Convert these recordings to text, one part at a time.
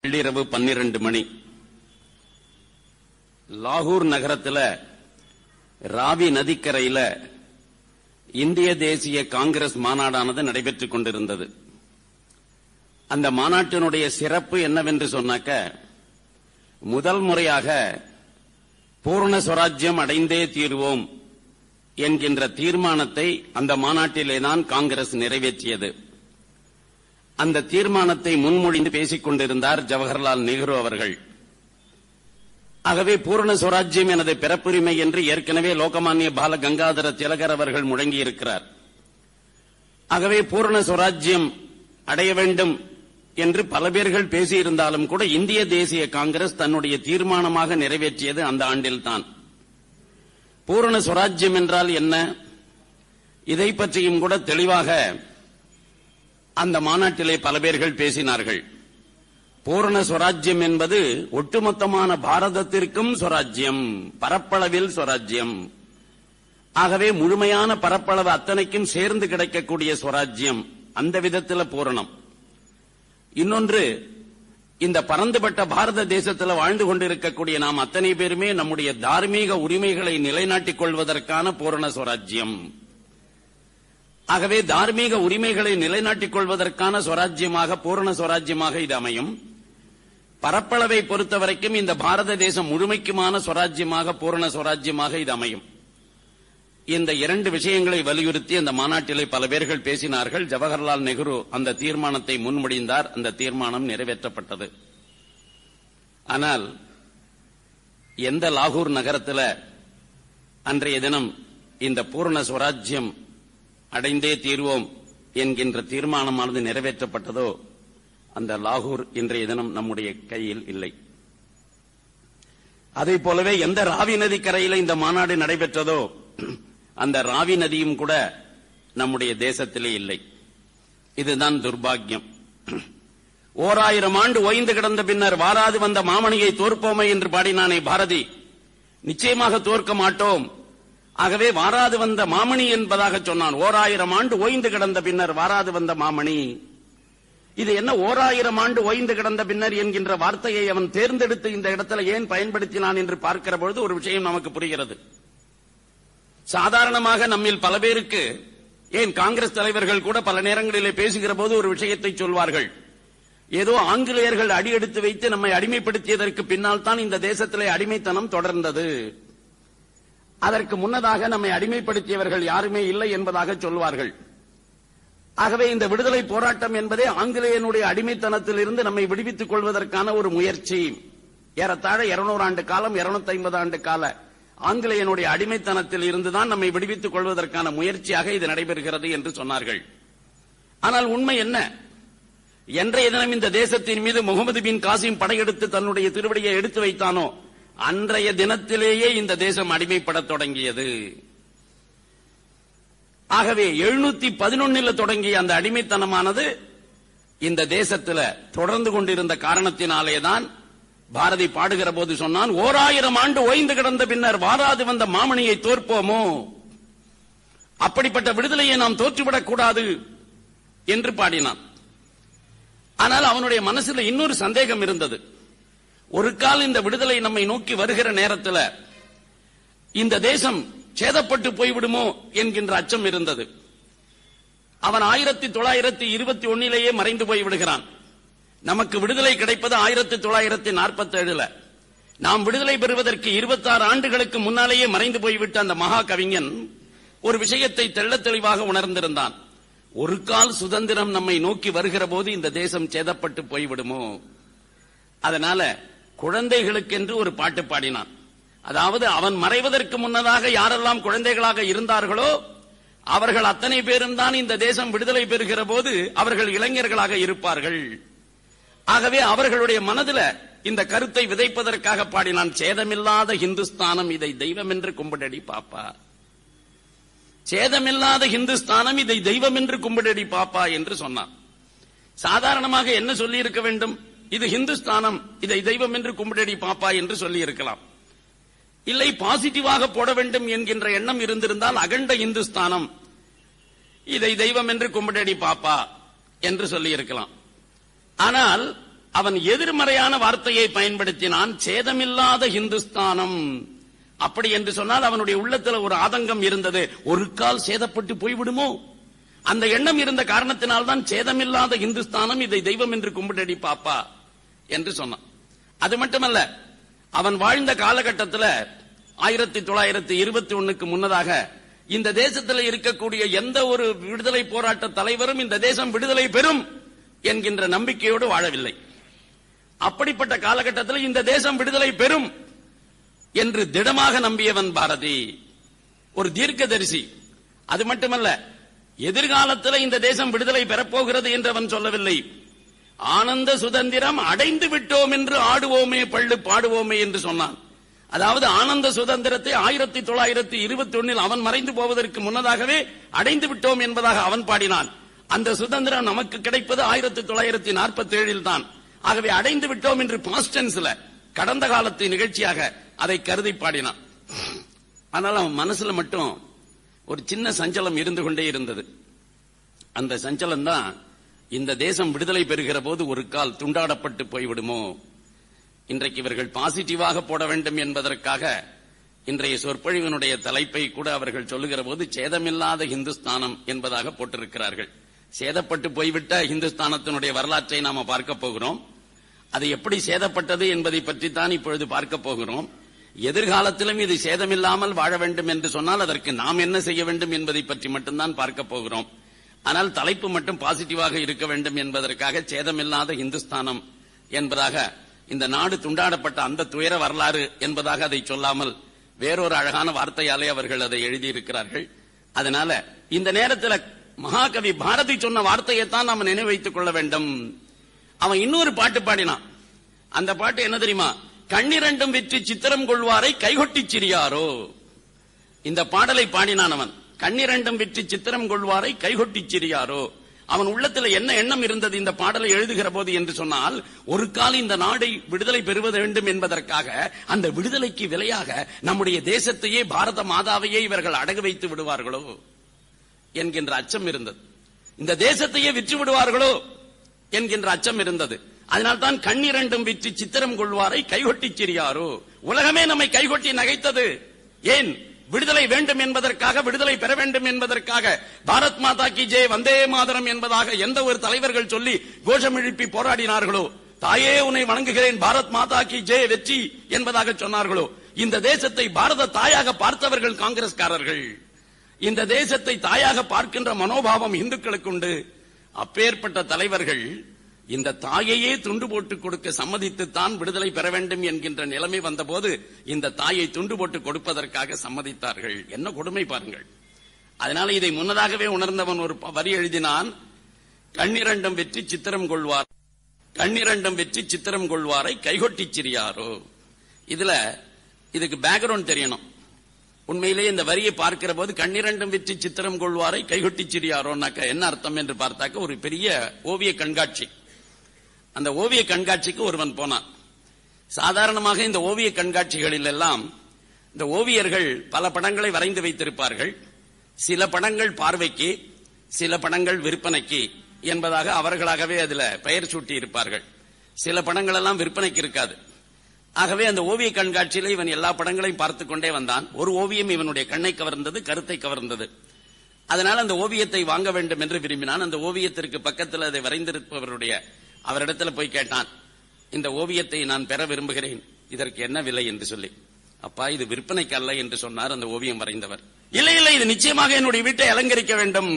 நள்ளிரவு 12 மணி லாகூர் நகரத்தில் ராவி நதிக்கரையில் இந்திய தேசிய காங்கிரஸ் மாநாடானது நடைபெற்றுக் கொண்டிருந்தது. அந்த மாநாட்டினுடைய சிறப்பு என்னவென்று சொன்னாக்க, முதல் முறையாக பூரண சுவராஜ்யம் அடைந்தே தீர்வோம் என்கின்ற தீர்மானத்தை அந்த மாநாட்டிலேதான் காங்கிரஸ் நிறைவேற்றியது. அந்த தீர்மானத்தை முன்மொழிந்து பேசிக் கொண்டிருந்தார் ஜவஹர்லால் நேரு அவர்கள். ஆகவே பூரண சுவராஜ்யம் எனது பிறப்புரிமை என்று ஏற்கனவே லோகமானிய பால கங்காதர திலகர் அவர்கள் முழங்கியிருக்கிறார். ஆகவே பூரண சுவராஜ்யம் அடைய வேண்டும் என்று பல பேர்கள் பேசியிருந்தாலும் கூட இந்திய தேசிய காங்கிரஸ் தன்னுடைய தீர்மானமாக நிறைவேற்றியது அந்த ஆண்டில்தான். பூரண சுவராஜ்யம் என்றால் என்ன, இதை பற்றியும் கூட தெளிவாக அந்த மாநாட்டிலே பல பேர்கள் பேசினார்கள். பூரண சுவராஜ்யம் என்பது ஒட்டுமொத்தமான பாரதத்திற்கும் சுவராஜ்யம், பரப்பளவில் சுவராஜ்யம். ஆகவே முழுமையான பரப்பளவு அத்தனைக்கும் சேர்ந்து கிடைக்கக்கூடிய சுவராஜ்யம், அந்த விதத்தில் பூரணம். இன்னொன்று, இந்த பரந்துபட்ட பாரத தேசத்தில் வாழ்ந்து கொண்டிருக்கக்கூடிய நாம் அத்தனை பேருமே நம்முடைய தார்மீக உரிமைகளை நிலைநாட்டிக் கொள்வதற்கான பூரண சுவராஜ்யம். ஆகவே தார்மீக உரிமைகளை நிலைநாட்டிக் கொள்வதற்கான சுவராஜ்யமாக, பூரண சுவராஜ்யமாக இது அமையும். பரப்பளவை பொறுத்தவரைக்கும் இந்த பாரத தேசம் முழுமைக்குமான சுவராஜ்யமாக, பூரண சுவராஜ்யமாக இது அமையும். இந்த இரண்டு விஷயங்களை வலியுறுத்தி அந்த மாநாட்டிலே பல பேர்கள் பேசினார்கள். ஜவஹர்லால் நேரு அந்த தீர்மானத்தை முன்மொழிந்தார். அந்த தீர்மானம் நிறைவேற்றப்பட்டது. ஆனால் எந்த லாகூர் நகரத்தில் அன்றைய தினம் இந்த பூரண சுவராஜ்யம் அடைந்தே தீர்வோம் என்கின்ற தீர்மானமானது நிறைவேற்றப்பட்டதோ, அந்த லாகூர் இன்றைய தினம் நம்முடைய கையில் இல்லை. அதே போலவே எந்த ராவி நதி கரையில் இந்த மாநாடு நடைபெற்றதோ, அந்த ராவி நதியும் கூட நம்முடைய தேசத்திலே இல்லை. இதுதான் துர்பாக்கியம். 1000 ஆண்டு ஓய்ந்து கிடந்த பின்னர் வாராது வந்த மாமணியை தோற்போமே என்று பாடினானே பாரதி. நிச்சயமாக தோற்க மாட்டோம். ஆகவே வாராது வந்த மாமணி என்பதாக சொன்னான். 1000 ஆண்டு ஓய்ந்து கிடந்த பின்னர் வாராது வந்த மாமணி. இது என்ன 1000 ஆண்டு ஓய்ந்து கிடந்த பின்னர் என்கின்ற வார்த்தையை அவன் தேர்ந்தெடுத்து இந்த இடத்துல ஏன் பயன்படுத்தினான் என்று பார்க்கிற பொழுது ஒரு விஷயம் நமக்கு புரிகிறது. சாதாரணமாக நம்மில் பல பேருக்கு, ஏன் காங்கிரஸ் தலைவர்கள் கூட பல நேரங்களிலே பேசுகிற போது ஒரு விஷயத்தை சொல்வார்கள். ஏதோ ஆங்கிலேயர்கள் அடியெடுத்து வைத்து நம்மை அடிமைப்படுத்தியதற்கு பின்னால் தான் இந்த தேசத்திலே அடிமைத்தனம் தொடர்ந்தது. அதற்கு முன்னதாக நம்மை அடிமைப்படுத்தியவர்கள் யாருமே இல்லை என்பதாக சொல்வார்கள். ஆகவே இந்த விடுதலை போராட்டம் என்பதே ஆங்கிலேயனுடைய அடிமைத்தனத்தில் இருந்து நம்மை விடுவித்துக் கொள்வதற்கான ஒரு முயற்சி. ஏறத்தாழ 200 ஆண்டு காலம், 250 ஆண்டு கால ஆங்கிலேயனுடைய அடிமைத்தனத்தில் இருந்துதான் நம்மை விடுவித்துக் கொள்வதற்கான முயற்சியாக இது நடைபெறுகிறது என்று சொன்னார்கள். ஆனால் உண்மை என்ன? என்றைய தினம் இந்த தேசத்தின் மீது முகமது பின் காசிம் படையெடுத்து தன்னுடைய திருவடியை எடுத்து வைத்தானோ, அன்றைய தினத்திலேயே இந்த தேசம் அடிமைப்பட தொடங்கியது. ஆகவே 711 தொடங்கிய அந்த அடிமைத்தனமானது இந்த தேசத்தில் தொடர்ந்து கொண்டிருந்த காரணத்தினாலேதான் பாரதி பாடுகிற போது சொன்னான், 1000 ஆண்டு ஓய்ந்து கிடந்த பின்னர் வாராது வந்த மாமணியை தோற்போமோ. அப்படிப்பட்ட விடுதலையை நாம் தோற்றுவிடக் கூடாது என்று பாடினான். ஆனால் அவனுடைய மனசில் இன்னொரு சந்தேகம் இருந்தது. ஒரு கால் இந்த விடுதலை நம்மை நோக்கி வருகிற நேரத்தில் இந்த தேசம் சேதப்பட்டு போய்விடுமோ என்கின்ற அச்சம் இருந்தது. அவன் 1921 மறைந்து போய்விடுகிறான். நமக்கு விடுதலை கிடைப்பது 1947. நாம் விடுதலை பெறுவதற்கு 26 ஆண்டுகளுக்கு முன்னாலேயே மறைந்து போய்விட்ட அந்த மகா கவிஞன் ஒரு விஷயத்தை தெள்ளத் தெளிவாக உணர்ந்திருந்தான். ஒரு கால் சுதந்திரம் நம்மை நோக்கி வருகிற போது இந்த தேசம் சேதப்பட்டு போய்விடுமோ. அதனால குழந்தைகளுக்கென்று ஒரு பாட்டு பாடினான். அதாவது அவன் மறைவதற்கு முன்னதாக யாரெல்லாம் குழந்தைகளாக இருந்தார்களோ அவர்கள் அத்தனை பேரும் தான் இந்த தேசம் விடுதலை பெறுகிற போது அவர்கள் இளைஞர்களாக இருப்பார்கள். ஆகவே அவர்களுடைய மனதில் இந்த கருத்தை விதைப்பதற்காக பாடினான். சேதமில்லாத ஹிந்துஸ்தானம் இதை தெய்வம் என்று கும்பிடடி பாப்பா. சேதமில்லாத ஹிந்துஸ்தானம் இதை தெய்வம் என்று கும்பிடடி பாப்பா என்று சொன்னான். சாதாரணமாக என்ன சொல்லி இருக்க வேண்டும்? இது ஹிந்துஸ்தானம், இதை தெய்வம் என்று கும்பிடடி பாப்பா என்று சொல்லி இருக்கலாம். இல்லை, பாசிட்டிவாக போட வேண்டும் என்கின்ற எண்ணம் இருந்திருந்தால் அகண்ட இந்துஸ்தானம், இதை தெய்வம் என்று கும்பிடடி பாப்பா என்று சொல்லி இருக்கலாம். ஆனால் அவன் எதிர்மறையான வார்த்தையை பயன்படுத்தினான், சேதமில்லாத இந்துஸ்தானம். அப்படி என்று சொன்னால் அவனுடைய உள்ளத்தில் ஒரு ஆதங்கம் இருந்தது, ஒரு கால் சேதப்பட்டு போய்விடுமோ, அந்த எண்ணம் இருந்த காரணத்தினால்தான் சேதமில்லாத இந்துஸ்தானம், இதை தெய்வம் என்று கும்பிடடி பாப்பா என்று சொன்னான். அது மட்டுமல்ல, அவன் வாழ்ந்த காலகட்டத்தில் 1921க்கு முன்னதாக இந்த தேசத்தில் இருக்கக்கூடிய எந்த ஒரு விடுதலை போராட்ட தலைவரும் இந்த தேசம் விடுதலை பெறும் என்கின்ற நம்பிக்கையோடு வாழவில்லை. அப்படிப்பட்ட காலகட்டத்தில் இந்த தேசம் விடுதலை பெறும் என்று திடமாக நம்பியவன் பாரதி, ஒரு தீர்க்கதரிசி. அது மட்டுமல்ல, எதிர்காலத்தில் இந்த தேசம் விடுதலை பெறப்போகிறது என்று அவன் சொல்லவில்லை. ஆனந்த சுதந்திரம் அடைந்து விட்டோம் என்று ஆடுவோமே பள்ளு பாடுவோமே என்று சொன்னான். அதாவது ஆனந்த சுதந்திரத்தை 1921 அவன் மறைந்து போவதற்கு முன்னதாகவே அடைந்து விட்டோம் என்பதாக அவன் பாடினான். அந்த சுதந்திரம் நமக்கு கிடைப்பது 1947 தான். ஆகவே அடைந்து விட்டோம் என்று பாஸ்ட் டென்ஸ்ல, கடந்த காலத்து நிகழ்ச்சியாக அதை கருதி பாடினான். ஆனால் அவன் மனசுல மட்டும் ஒரு சின்ன சஞ்சலம் இருந்து கொண்டே இருந்தது. அந்த சஞ்சலம் தான், இந்த தேசம் விடுதலை பெறுகிற போது ஒரு கால் துண்டாடப்பட்டு போய்விடுமோ. இன்றைக்கு இவர்கள் பாசிட்டிவாக போட வேண்டும் என்பதற்காக இன்றைய சொற்பொழிவினுடைய தலைப்பை கூட அவர்கள் சொல்லுகிற போது சேதமில்லாத இந்துஸ்தானம் என்பதாக போட்டிருக்கிறார்கள். சேதப்பட்டு போய்விட்ட இந்துஸ்தானத்தினுடைய வரலாற்றை நாம பார்க்க போகிறோம். அது எப்படி சேதப்பட்டது என்பதை பற்றி தான் இப்பொழுது பார்க்க போகிறோம். எதிர்காலத்திலும் இது சேதமில்லாமல் வாழ வேண்டும் என்று சொன்னால் அதற்கு நாம் என்ன செய்ய வேண்டும் என்பதை பற்றி மட்டும்தான் பார்க்க போகிறோம். ஆனால் தலைப்பு மட்டும் பாசிட்டிவாக இருக்க வேண்டும் என்பதற்காக சேதமில்லாத இந்துஸ்தானம் என்பதாக, இந்த நாடு துண்டாடப்பட்ட அந்த துயர வரலாறு என்பதாக அதை சொல்லாமல் வேறொரு அழகான வார்த்தையாலே அவர்கள் அதை எழுதியிருக்கிறார்கள். அதனால இந்த நேரத்தில் மகாகவி பாரதி சொன்ன வார்த்தையைத்தான் நாம் நினைவு வைத்துக் கொள்ள வேண்டும். அவன் இன்னொரு பாட்டு பாடினான். அந்த பாட்டு என்ன தெரியுமா? கண்ணிரண்டும் விற்று சித்திரம் கொள்வாரை கைகொட்டி சிரியாரோ. இந்த பாடலை பாடினான் அவன். கண்ணிரண்டும் விற்று சித்திரம் கொள்வாரை கைகொட்டி சிரியாரோ. அவன் உள்ளத்தில் என்ன எண்ணம் இருந்தது இந்த பாடலை எழுதுகிற போது என்று சொன்னால், ஒரு கால் இந்த நாடை விடுதலை பெறுவது வேண்டும் என்பதற்காக, அந்த விடுதலைக்கு விலையாக நம்முடைய தேசத்தையே, பாரத மாதாவையே இவர்கள் அடகு வைத்து விடுவார்களோ என்கின்ற அச்சம் இருந்தது. இந்த தேசத்தையே விற்று விடுவார்களோ என்கின்ற அச்சம் இருந்தது. அதனால்தான் கண்ணிரண்டும் விற்று சித்திரம் கொள்வாரை கைகொட்டி சிரியாரோ. உலகமே நம்மை கைகொட்டி நகைத்தது. ஏன்? விடுதலை வேண்டும் என்பதற்காக, விடுதலை பெற வேண்டும் என்பதற்காக. பாரத் மாதா கி ஜெய், வந்தே மாதரம் என்பதாக எந்த ஒரு தலைவர்கள் சொல்லி கோஷம் எழுப்பி போராடினார்களோ, தாயே உன்னை வணங்குகிறேன், பாரத் மாதா கி ஜெய், வெற்றி என்பதாக சொன்னார்களோ, இந்த தேசத்தை பாரத தாயாக பார்த்தவர்கள் காங்கிரஸ்காரர்கள். இந்த தேசத்தை தாயாக பார்க்கின்ற மனோபாவம் இந்துக்களுக்கு உண்டு. அப்பேற்பட்ட தலைவர்கள் இந்த தாயையே துண்டு போட்டு கொடுக்க சம்மதித்துத்தான் விடுதலை பெற வேண்டும் என்கின்ற நிலைமை வந்தபோது இந்த தாயை துண்டு போட்டு கொடுப்பதற்காக சம்மதித்தார்கள். என்ன கொடுமை பாருங்கள். அதனால இதை முன்னதாகவே உணர்ந்தவன் ஒரு வரி எழுதினான். கண்ணிரண்டும் வெற்றி சித்திரம் கொள்வார், கண்ணிரண்டும் வெற்றி சித்திரம் கொள்வாரை கைகொட்டி சிரியாரோ. இதுக்கு பேக்ரவுண்ட் தெரியணும். உண்மையிலேயே இந்த வரியை பார்க்கிற போது கண்ணிரண்டும் வெற்றி சித்திரம் கொள்வாரை கைகொட்டி சிரியாரோன்னாக்க என்ன அர்த்தம் என்று பார்த்தாக்க, ஒரு பெரிய ஓவிய கண்காட்சி. அந்த ஓவிய கண்காட்சிக்கு ஒருவன் போனான். சாதாரணமாக இந்த ஓவிய கண்காட்சிகளில் எல்லாம் இந்த ஓவியர்கள் பல படங்களை வரைந்து வைத்திருப்பார்கள். சில படங்கள் பார்வைக்கு, சில படங்கள் விற்பனைக்கு என்பதாக அவர்களாகவே அதுல பெயர் சூட்டி இருப்பார்கள். சில படங்கள் எல்லாம் விற்பனைக்கு இருக்காது. ஆகவே அந்த ஓவிய கண்காட்சியில இவன் எல்லா படங்களையும் பார்த்துக் கொண்டே வந்தான். ஒரு ஓவியம் இவனுடைய கண்ணை கவர்ந்தது, கருத்தை கவர்ந்தது. அதனால் அந்த ஓவியத்தை வாங்க வேண்டும் என்று விரும்பினான். அந்த ஓவியத்திற்கு பக்கத்தில் அதை வரைந்திருப்பவருடைய அவரிடத்துல போய் கேட்டான், இந்த ஓவியத்தை நான் பெற விரும்புகிறேன், இதற்கு என்ன விலை என்று சொல்லி. அப்பா, இது விற்பனைக்கு அல்ல என்று சொன்னார் அந்த ஓவியம் வரைந்தவர். இல்லை இல்லை, இது நிச்சயமாக என்னுடைய வீட்டை அலங்கரிக்க வேண்டும்,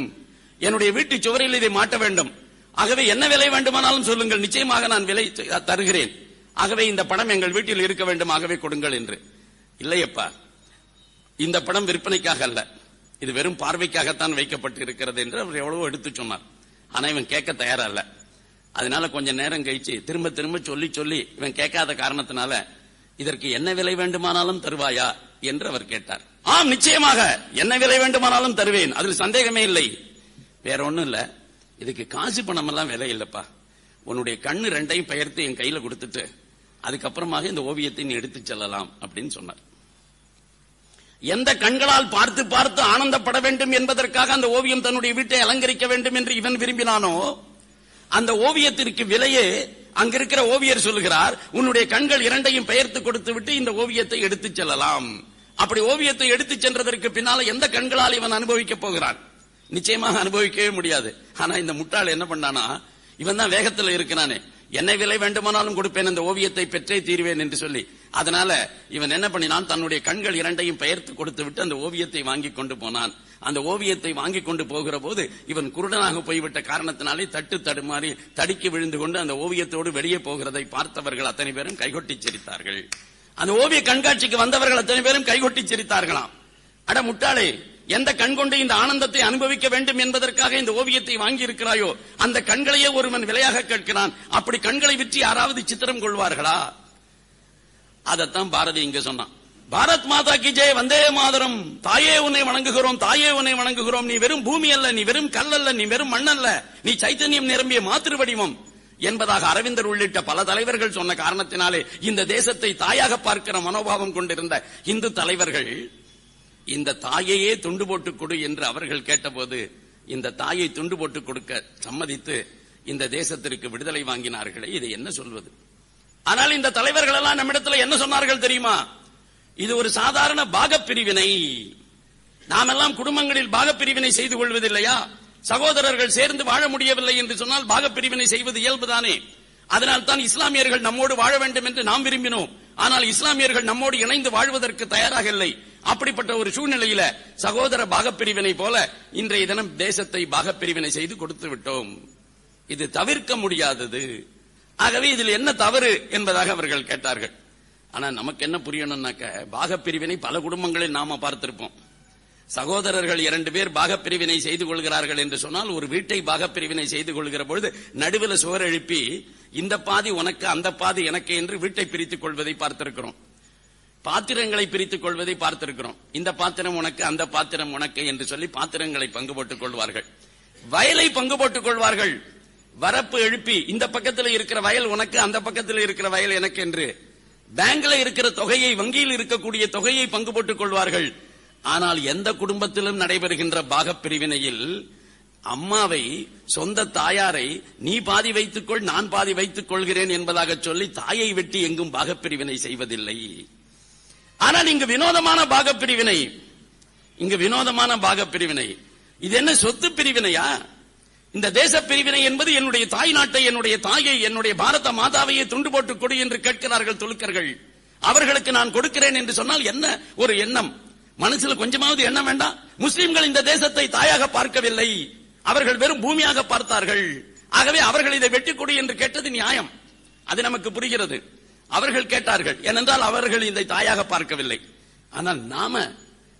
என்னுடைய வீட்டு சுவரில் இதை மாட்ட வேண்டும். ஆகவே என்ன விலை வேண்டுமானாலும் சொல்லுங்கள், நிச்சயமாக நான் விலை தருகிறேன். ஆகவே இந்த படம் எங்கள் வீட்டில் இருக்க வேண்டும், ஆகவே கொடுங்கள் என்று. இல்லையப்பா, இந்த படம் விற்பனைக்காக அல்ல, இது வெறும் பார்வைக்காகத்தான் வைக்கப்பட்டு இருக்கிறது என்று அவர் எவ்வளவோ எடுத்து சொன்னார். ஆனா இவன் கேட்க தயாரா இல்ல. அதனால கொஞ்ச நேரம் கழிச்சு திரும்ப திரும்ப சொல்லி சொல்லி இவன் கேட்காத காரணத்தினால, இதற்கு என்ன விலை வேண்டுமானாலும் தருவாயா என்று அவர் கேட்டார். ஆம், நிச்சயமாக என்ன விலை வேண்டுமானாலும் தருவேன், அதில் சந்தேகமே இல்லை. வேற ஒண்ணும் இல்ல, இதுக்கு காசு பணம் எல்லாம் விலை இல்லப்பா, உன்னுடைய கண்ணு ரெண்டையும் பெயர்த்து என் கையில கொடுத்துட்டு அதுக்கப்புறமாக இந்த ஓவியத்தை நீ எடுத்து செல்லலாம் அப்படின்னு சொன்னார். எந்த கண்களால் பார்த்து பார்த்து ஆனந்தப்பட வேண்டும் என்பதற்காக அந்த ஓவியம் தன்னுடைய வீட்டை அலங்கரிக்க வேண்டும் என்று இவன் விரும்பினானோ, அந்த ஓவியத்திற்கு விலையே அங்கிருக்கிற ஓவியர் சொல்லுகிறார், உன்னுடைய கண்கள் இரண்டையும் பெயர்த்து கொடுத்து விட்டு இந்த ஓவியத்தை எடுத்துச் செல்லலாம். அப்படி ஓவியத்தை எடுத்துச் சென்றதற்கு பின்னால எந்த கண்களால் இவன் அனுபவிக்க போகிறான்? நிச்சயமாக அனுபவிக்கவே முடியாது. ஆனா இந்த முட்டாள் என்ன பண்ணானா, இவன் தான் வேகத்தில் இருக்கிறானே, என்னை விலை வேண்டுமானாலும் கொடுப்பேன், இந்த ஓவியத்தை பெற்றே தீர்வேன் என்று சொல்லி, அதனால இவன் என்ன பண்ணினான், தன்னுடைய கண்கள் இரண்டையும் பெயர்த்து கொடுத்து விட்டு அந்த ஓவியத்தை வாங்கி கொண்டு போனான். அந்த ஓவியத்தை வாங்கி கொண்டு போகிற போது இவன் குருடனாக போய்விட்ட காரணத்தினாலே தட்டு தடுமாறி தடுக்கி விழுந்து கொண்டு அந்த ஓவியத்தோடு வெளியே போகிறதை பார்த்தவர்கள் அத்தனை பேரும் கைகொட்டி சிரித்தார்கள். அந்த ஓவிய கண்காட்சிக்கு வந்தவர்கள் அத்தனை பேரும் கைகொட்டி சிரித்தார்களாம். அட முட்டாளே, எந்த கண் கொண்டு இந்த ஆனந்தத்தை அனுபவிக்க வேண்டும் என்பதற்காக இந்த ஓவியத்தை வாங்கி இருக்கிறாயோ அந்த கண்களையே ஒருவன் விலையாக கேட்கிறான். அப்படி கண்களை விற்று யாராவது சித்திரம் கொள்வார்களா? அதத்தான் பாரதி இங்க சொன்னான். பாரத் மாதா கி ஜெய், வந்தே மாதரம், தாயே உன்னை வணங்குகிறோம், தாயே உன்னை வணங்குகிறோம். நீ வெறும் பூமி அல்ல, நீ வெறும் கல் அல்ல, நீ வெறும் மண் அல்ல, நீ சைத்தன்யம் நிரம்பிய மாத்திரு வடிவம் என்பதாக அரவிந்தர் உள்ளிட்ட பல தலைவர்கள் சொன்ன காரணத்தினாலே இந்த தேசத்தை தாயாக பார்க்கிற மனோபாவம் கொண்டிருந்த இந்து தலைவர்கள் இந்த தாயையே துண்டு போட்டு கொடு என்று அவர்கள் கேட்டபோது இந்த தாயை துண்டு போட்டு கொடுக்க சம்மதித்து இந்த தேசத்திற்கு விடுதலை வாங்கினார்களே, இதை என்ன சொல்வது? ஆனால் இந்த தலைவர்கள் எல்லாம் நம்மிடத்தில் என்ன சொன்னார்கள் தெரியுமா? இது ஒரு சாதாரண பாகப்பிரிவினை. நாம் எல்லாம் குடும்பங்களில் பாகப்பிரிவினை செய்து கொள்வதில்லையா? சகோதரர்கள் சேர்ந்து வாழ முடியவில்லை என்று சொன்னால் பாகப்பிரிவினை செய்வது இயல்புதானே. அதனால் தான் இஸ்லாமியர்கள் நம்மோடு வாழ வேண்டும் என்று நாம் விரும்பினோம். ஆனால் இஸ்லாமியர்கள் நம்மோடு இணைந்து வாழ்வதற்கு தயாராக இல்லை. அப்படிப்பட்ட ஒரு சூழ்நிலையில சகோதர பாகப்பிரிவினை போல இன்றைய தினம் தேசத்தை பாகப்பிரிவினை செய்து கொடுத்து விட்டோம். இது தவிர்க்க முடியாதது. ஆகவே இதில் என்ன தவறு என்பதாக அவர்கள் கேட்டார்கள். ஆனா நமக்கு என்ன புரியணும்னாக்க, பாகப்பிரிவினை பல குடும்பங்களில் நாம பார்த்திருப்போம். சகோதரர்கள் 2 பேர் பாகப்பிரிவினை செய்து கொள்கிறார்கள் என்று சொன்னால், ஒரு வீட்டை பாகப்பிரிவினை செய்து கொள்கிற பொழுது நடுவில் சுவர் எழுப்பி இந்த பாதி உனக்கு அந்த பாதி எனக்கு என்று வீட்டை பிரித்துக் கொள்வதை பார்த்திருக்கிறோம். பாத்திரங்களை பிரித்துக் கொள்வதை பார்த்திருக்கிறோம். இந்த பாத்திரம் உனக்கு, அந்த பாத்திரம் உனக்கு என்று சொல்லி பாத்திரங்களை பங்கு போட்டுக் கொள்வார்கள். வயலை பங்கு போட்டுக் கொள்வார்கள். வரப்பு எழுப்பி இந்த பக்கத்தில் இருக்கிற வயல் உனக்கு, அந்த பக்கத்தில் இருக்கிற வயல் எனக்கு என்று பேங்க்ல இருக்கிற தொகையை, வங்கியில் இருக்கக்கூடிய தொகையை பங்கு போட்டுக் கொள்வார்கள். ஆனால் எந்த குடும்பத்திலும் நடைபெறுகின்ற பாகப்பிரிவினையில் அம்மாவை, சொந்த தாயாரை நீ பாதி வைத்துக்கொள், நான் பாதி வைத்துக் கொள்கிறேன் என்பதாக சொல்லி தாயை வெட்டி எங்கும் பாகப்பிரிவினை செய்வதில்லை. ஆனால் இங்கு வினோதமான பாகப்பிரிவினை, இது என்ன சொத்து பிரிவினையா? இந்த தேச பிரிவினை என்பது என்னுடைய தாய் நாட்டை, என்னுடைய தாயை, என்னுடைய பாரத மாதாவையே துண்டு போட்டு கொடு என்று கேட்கிறார்கள் துலுக்கர்கள். அவர்களுக்கு நான் கொடுக்கிறேன் என்று சொன்னால் என்ன ஒரு எண்ணம்? மனசுல கொஞ்சமாவது எண்ணம் வேண்டாம்? முஸ்லிம்கள் இந்த தேசத்தை தாயாக பார்க்கவில்லை, அவர்கள் வெறும் பூமியாக பார்த்தார்கள். ஆகவே அவர்கள் இதை வெட்டிக் கொடு என்று கேட்டது நியாயம், அது நமக்கு புரிகிறது. அவர்கள் கேட்டார்கள், ஏனென்றால் அவர்கள் இதை தாயாக பார்க்கவில்லை. ஆனால் நாம,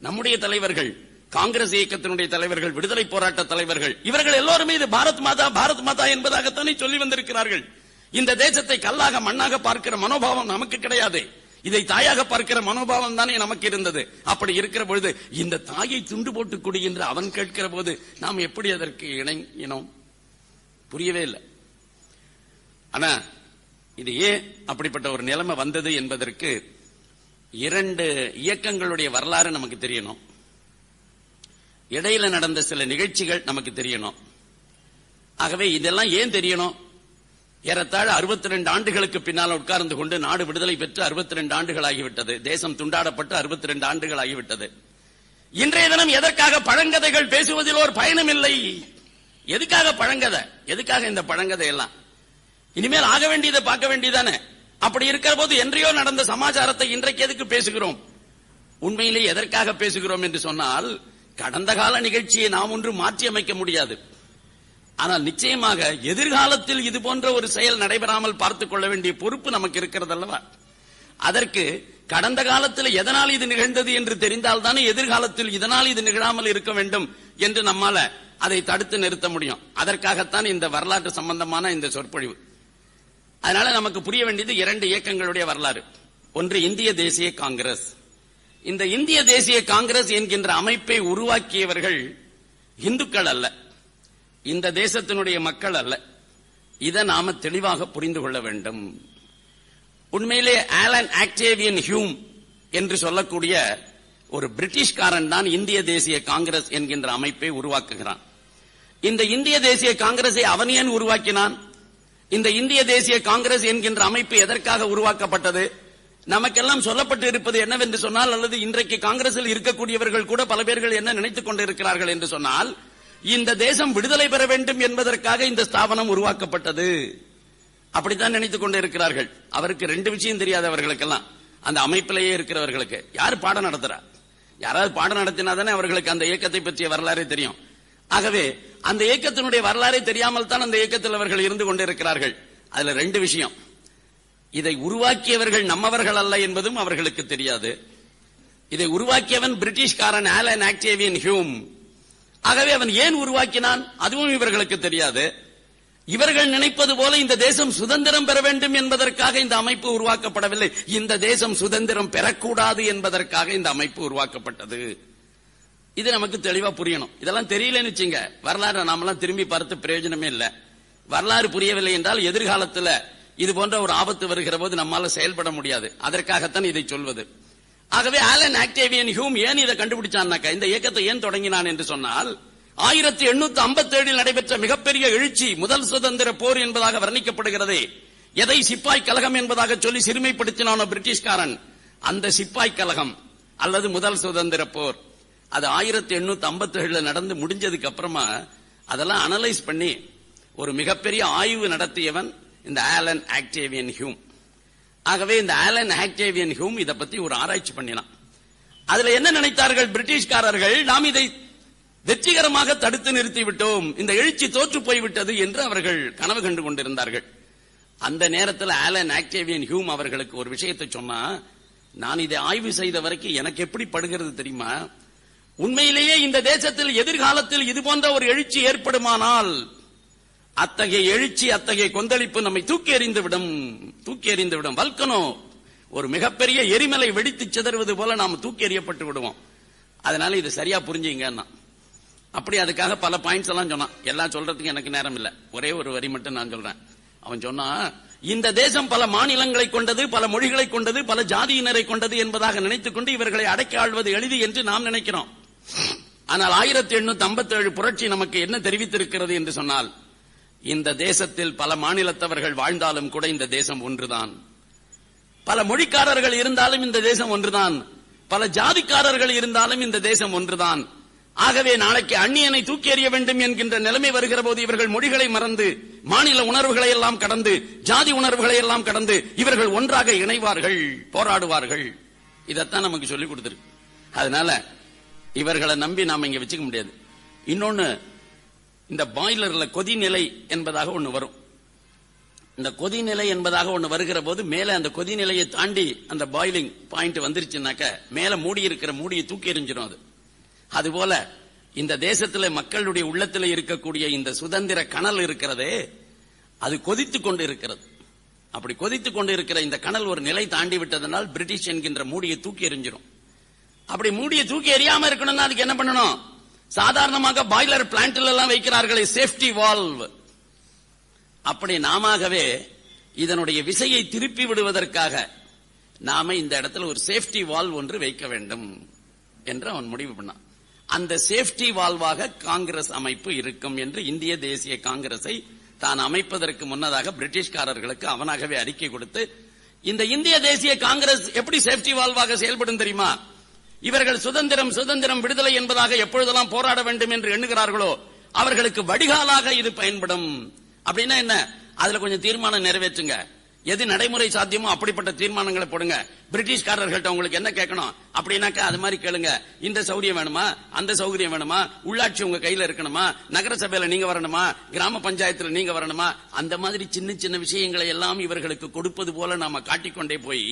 நம்முடைய தலைவர்கள், காங்கிரஸ் இயக்கத்தினுடைய தலைவர்கள், விடுதலை போராட்ட தலைவர்கள், இவர்கள் எல்லோருமே இது பாரத் மாதா, பாரத் மாதா என்பதாகத்தானே சொல்லி வந்திருக்கிறார்கள். இந்த தேசத்தை கல்லாக மண்ணாக பார்க்கிற மனோபாவம் நமக்கு கிடையாது. இதை தாயாக பார்க்கிற மனோபாவம் தானே நமக்கு இருந்தது. அப்படி இருக்கிற பொழுது இந்த தாயை துண்டு போட்டுக் கொடு என்று அவன் கேட்கிற போது நாம் எப்படி அதற்கு இணங்கினோம்? புரியவே இல்லை. ஆனா இது ஏன் அப்படிப்பட்ட ஒரு நிலைமை வந்தது என்பதற்கு 2 இயக்கங்களுடைய வரலாறு நமக்கு தெரியணும். இடையில நடந்த சில நிகழ்ச்சிகள் நமக்கு தெரியணும். ஆகவே இதெல்லாம் ஏன் தெரியணும்? ஏறத்தாழ 62 ஆண்டுகளுக்கு பின்னால் உட்கார்ந்து கொண்டு நாடு விடுதலை பெற்று 62 ஆண்டுகள் ஆகிவிட்டது. தேசம் துண்டாடப்பட்டு 62 ஆண்டுகள் ஆகிவிட்டது. இன்றைய தினம் எதற்காக பழங்கதைகள் பேசுவதில் ஒரு பயணம் இல்லை. எதுக்காக பழங்கதை? எதுக்காக இந்த பழங்கதை எல்லாம்? இனிமேல் ஆக வேண்டியதை பார்க்க வேண்டியதானே. அப்படி இருக்கிற போது என்றையோ நடந்த சமாச்சாரத்தை இன்றைக்கு எதுக்கு பேசுகிறோம்? உண்மையிலே எதற்காக பேசுகிறோம் என்று சொன்னால், கடந்த கால நிகழ்ச்சியை நாம் ஒன்று மாற்றி அமைக்க முடியாது. ஆனால் நிச்சயமாக எதிர்காலத்தில் இது போன்ற ஒரு செயல் நடைபெறாமல் பார்த்துக் கொள்ள வேண்டிய பொறுப்பு நமக்கு இருக்கிறது அல்லவா? அதற்கு கடந்த காலத்தில் எதனால் இது நிகழ்ந்தது என்று தெரிந்தால்தானே எதிர்காலத்தில் இதனால் இது நிகழாமல் இருக்க வேண்டும் என்று நம்மால அதை தடுத்து நிறுத்த முடியும். அதற்காகத்தான் இந்த வரலாற்று சம்பந்தமான இந்த சொற்பொழிவு. அதனால நமக்கு புரிய வேண்டியது 2 இயக்கங்களுடைய வரலாறு. ஒன்று இந்திய தேசிய காங்கிரஸ். இந்த இந்திய தேசிய காங்கிரஸ் என்கின்ற அமைப்பை உருவாக்கியவர்கள் இந்துக்கள் அல்ல, இந்த தேசத்தினுடைய மக்கள் அல்ல. இதை நாம தெளிவாக புரிந்து கொள்ள வேண்டும். உண்மையிலே ஆலன் ஆக்டேவியன் ஹியூம் என்று சொல்லக்கூடிய ஒரு பிரிட்டிஷ்காரன் தான் இந்திய தேசிய காங்கிரஸ் என்கின்ற அமைப்பை உருவாக்குகிறான். இந்த இந்திய தேசிய காங்கிரஸை அவன் ஏன் உருவாக்கினான்? இந்த இந்திய தேசிய காங்கிரஸ் என்கின்ற அமைப்பு எதற்காக உருவாக்கப்பட்டது? நமக்கெல்லாம் சொல்லப்பட்டு இருப்பது என்னவென்று சொன்னால், அல்லது இன்றைக்கு காங்கிரஸில் இருக்கக்கூடியவர்கள் கூட பல பேர்கள் என்ன நினைத்துக் கொண்டிருக்கிறார்கள் என்று சொன்னால், இந்த தேசம் விடுதலை பெற வேண்டும் என்பதற்காக இந்த ஸ்தாபனம் உருவாக்கப்பட்டது, அப்படித்தான் நினைத்துக் கொண்டிருக்கிறார்கள். அவருக்கு ரெண்டு விஷயம் தெரியாது அவர்களுக்கெல்லாம், அந்த அமைப்பிலேயே இருக்கிறவர்களுக்கு. யார் பாடம் நடத்துறா? யாராவது பாடம் நடத்தினாதானே அவர்களுக்கு அந்த இயக்கத்தை பற்றிய வரலாறே தெரியும். ஆகவே அந்த இயக்கத்தினுடைய வரலாறே தெரியாமல் தான் அந்த இயக்கத்தில் அவர்கள் இருந்து கொண்டிருக்கிறார்கள். அதுல ரெண்டு விஷயம், இதை உருவாக்கியவர்கள் நம்மவர்கள் அல்ல என்பதும் அவர்களுக்கு தெரியாது. இதை உருவாக்கியவன் பிரிட்டிஷ்காரன் ஆலன் ஆக்டேவியன் ஹியூம். ஆகவே அவன் ஏன் உருவாக்கினான் அதுவும் இவர்களுக்கு தெரியாது. இவர்கள் நினைப்பது போல இந்த தேசம் சுதந்திரம் பெற வேண்டும் என்பதற்காக இந்த அமைப்பு உருவாக்கப்படவில்லை. இந்த தேசம் சுதந்திரம் பெறக்கூடாது என்பதற்காக இந்த அமைப்பு உருவாக்கப்பட்டது. இது நமக்கு தெளிவா புரியணும். இதெல்லாம் தெரியலன்னு வச்சுங்க, வரலாறு நாமெல்லாம் திரும்பி பார்த்து பிரயோஜனமே இல்லை. வரலாறு புரியவில்லை என்றால் எதிர்காலத்தில் இது போன்ற ஒரு ஆபத்து வருகிற போது நம்மால செயல்பட முடியாது. அதற்காகத்தான் இதை சொல்வது. ஆகவே ஆலன் ஆக்டேவியன் ஹியூம் ஏன் இதை கண்டுபிடிச்சான்னாக்கா, இந்த இயக்கத்தை ஏன் தொடங்கினான் என்று சொன்னால், 1857 நடைபெற்ற மிகப்பெரிய எழுச்சி முதல் சுதந்திர போர் என்பதாக வர்ணிக்கப்படுகிறது. எதை சிப்பாய் கழகம் என்பதாக சொல்லி சிறுமைப்படுத்தினானோ பிரிட்டிஷ்காரன், அந்த சிப்பாய் கழகம் அல்லது முதல் சுதந்திர போர், அது 1857 நடந்து முடிஞ்சதுக்கு அப்புறமா அதெல்லாம் அனலைஸ் பண்ணி ஒரு மிகப்பெரிய ஆய்வு நடத்தியவன் இந்த ஆலன் ஆக்டேவியன் ஹியூம். ஆகவே இந்த ஆலன் ஆக்டேவியன் ஹியூம் இதை பத்தி ஒரு ஆராய்ச்சி பண்ணினான். அதுல என்ன நினைத்தார்கள் பிரிட்டிஷ்காரர்கள், நாம் இதை வெற்றிகரமாக தடுத்து நிறுத்திவிட்டோம், இந்த எழுச்சி தோற்று போய்விட்டது என்று அவர்கள் கனவு கண்டு கொண்டிருந்தார்கள். அந்த நேரத்தில் ஆலன் ஆக்டேவியன் ஹியூம் அவர்களுக்கு ஒரு விஷயத்தை சொன்னா, நான் இதை ஆய்வு செய்த வரைக்கும் எனக்கு எப்படி படுகிறது தெரியுமா, உண்மையிலேயே இந்த தேசத்தில் எதிர்காலத்தில் இது போன்ற ஒரு எழுச்சி ஏற்படுமானால் அத்தகைய எழுச்சி, அத்தகைய கொந்தளிப்பு நம்மை தூக்கி எறிந்து விடும். வல்கனோ, ஒரு மிகப்பெரிய எரிமலை வெடித்து சிதறுவது போல நாம் தூக்கி எறியப்பட்டு விடுவோம். அதனால இது சரியா புரிஞ்சுங்க. அப்படி அதுக்காக பல பாயிண்ட்ஸ் எல்லாம் சொன்னான். எல்லாம் சொல்றதுக்கு எனக்கு நேரம் இல்ல, ஒரே ஒரு வரி மட்டும் நான் சொல்றேன். அவன் சொன்னா, இந்த தேசம் பல மாநிலங்களை கொண்டது, பல மொழிகளை கொண்டது, பல ஜாதியினரை கொண்டது என்பதாக நினைத்துக் கொண்டு இவர்களை அடக்கி ஆள்வது எளிது என்று நாம் நினைக்கிறோம். ஆனால் 1857 புரட்சி நமக்கு என்ன தெரிவித்திருக்கிறது என்று சொன்னால், இந்த தேசத்தில் பல மாநிலத்தவர்கள் வாழ்ந்தாலும் கூட இந்த தேசம் ஒன்றுதான். பல மொழிக்காரர்கள் இருந்தாலும் இந்த தேசம் ஒன்றுதான். பல ஜாதிக்காரர்கள் இருந்தாலும் இந்த தேசம் ஒன்றுதான். ஆகவே நாளைக்கு அந்நியனை தூக்கி எறிய வேண்டும் என்கின்ற நிலைமை வருகிற போது இவர்கள் மொழிகளை மறந்து, மாநில உணர்வுகளை எல்லாம் கடந்து, ஜாதி உணர்வுகளை எல்லாம் கடந்து இவர்கள் ஒன்றாக இணைவார்கள், போராடுவார்கள். இதத்தான் நமக்கு சொல்லிக் கொடுத்திருக்கு. அதனால இவர்களை நம்பி நாம இங்க வச்சுக்க முடியாது. இன்னொன்னு, இந்த பாய்லர்ல கொதிநிலை என்பதாக ஒண்ணு வரும். இந்த கொதிநிலை என்பதாக ஒண்ணு வருகிற போது மேல அந்த கொதிநிலையை தாண்டி அந்த பாயிலிங் பாயிண்ட் வந்துருச்சுனாக்க மேல மூடி இருக்கிற மூடியை தூக்கி எறிஞ்சிடும். அதுபோல இந்த தேசத்தில் மக்களுடைய உள்ளத்தில் இருக்கக்கூடிய இந்த சுதந்திர கனல் இருக்கிறதே, அது கொதித்துக் கொண்டு இருக்கிறது. அப்படி கொதித்துக் கொண்டு இருக்கிற இந்த கனல் ஒரு நிலை தாண்டி விட்டதனால் பிரிட்டிஷ் என்கின்ற மூடியை தூக்கி எறிஞ்சிடும். அப்படி மூடியை தூக்கி எறியாம இருக்கணும்னா அதுக்கு என்ன பண்ணணும்? சாதாரணமாக பாய்லர் பிளான்ட்ல எல்லாம் வைக்கிறார்களே சேஃப்டி வால்வ், அப்படி நாமவே இதனுடைய விசையை திருப்பி விடுவதற்காக நாம இந்த இடத்துல ஒரு சேஃப்டி வால்வ் ஒன்று வைக்க வேண்டும் என்று அவன் முடிவு பண்ணான். அந்த சேஃப்டி வால்வாக காங்கிரஸ் அமைப்பு இருக்கும் என்று இந்திய தேசிய காங்கிரஸை தான் அமைப்பதற்கு முன்னதாக பிரிட்டிஷ்காரர்களுக்கு அவனாகவே அறிக்கை கொடுத்து, இந்த இந்திய தேசிய காங்கிரஸ் எப்படி சேஃப்டி வால்வாக செயல்படும் தெரியுமா? இவர்கள் சுதந்திரம் சுதந்திரம் விடுதலை என்பதாக எப்பொழுதெல்லாம் போராட வேண்டும் என்று எண்ணுகிறார்களோ அவர்களுக்கு வடிகாலாக இது பயன்படும். அப்படின்னா என்ன? அதுல கொஞ்சம் தீர்மானம் நிறைவேற்றுங்க, எது நடைமுறை சாத்தியமோ அப்படிப்பட்ட தீர்மானங்களை போடுங்க. பிரிட்டிஷ்காரர்கள்ட்ட உங்களுக்கு என்ன கேட்கணும் அப்படின்னாக்கா அது மாதிரி கேளுங்க. இந்த சௌகரியம் வேணுமா, அந்த சௌகரியம் வேணுமா, உள்ளாட்சி உங்க கையில இருக்கணுமா, நகர சபையில நீங்க வரணுமா, கிராம பஞ்சாயத்துல நீங்க வரணுமா, அந்த மாதிரி சின்ன சின்ன விஷயங்களை எல்லாம் இவர்களுக்கு கொடுப்பது போல நாம காட்டிக்கொண்டே போய்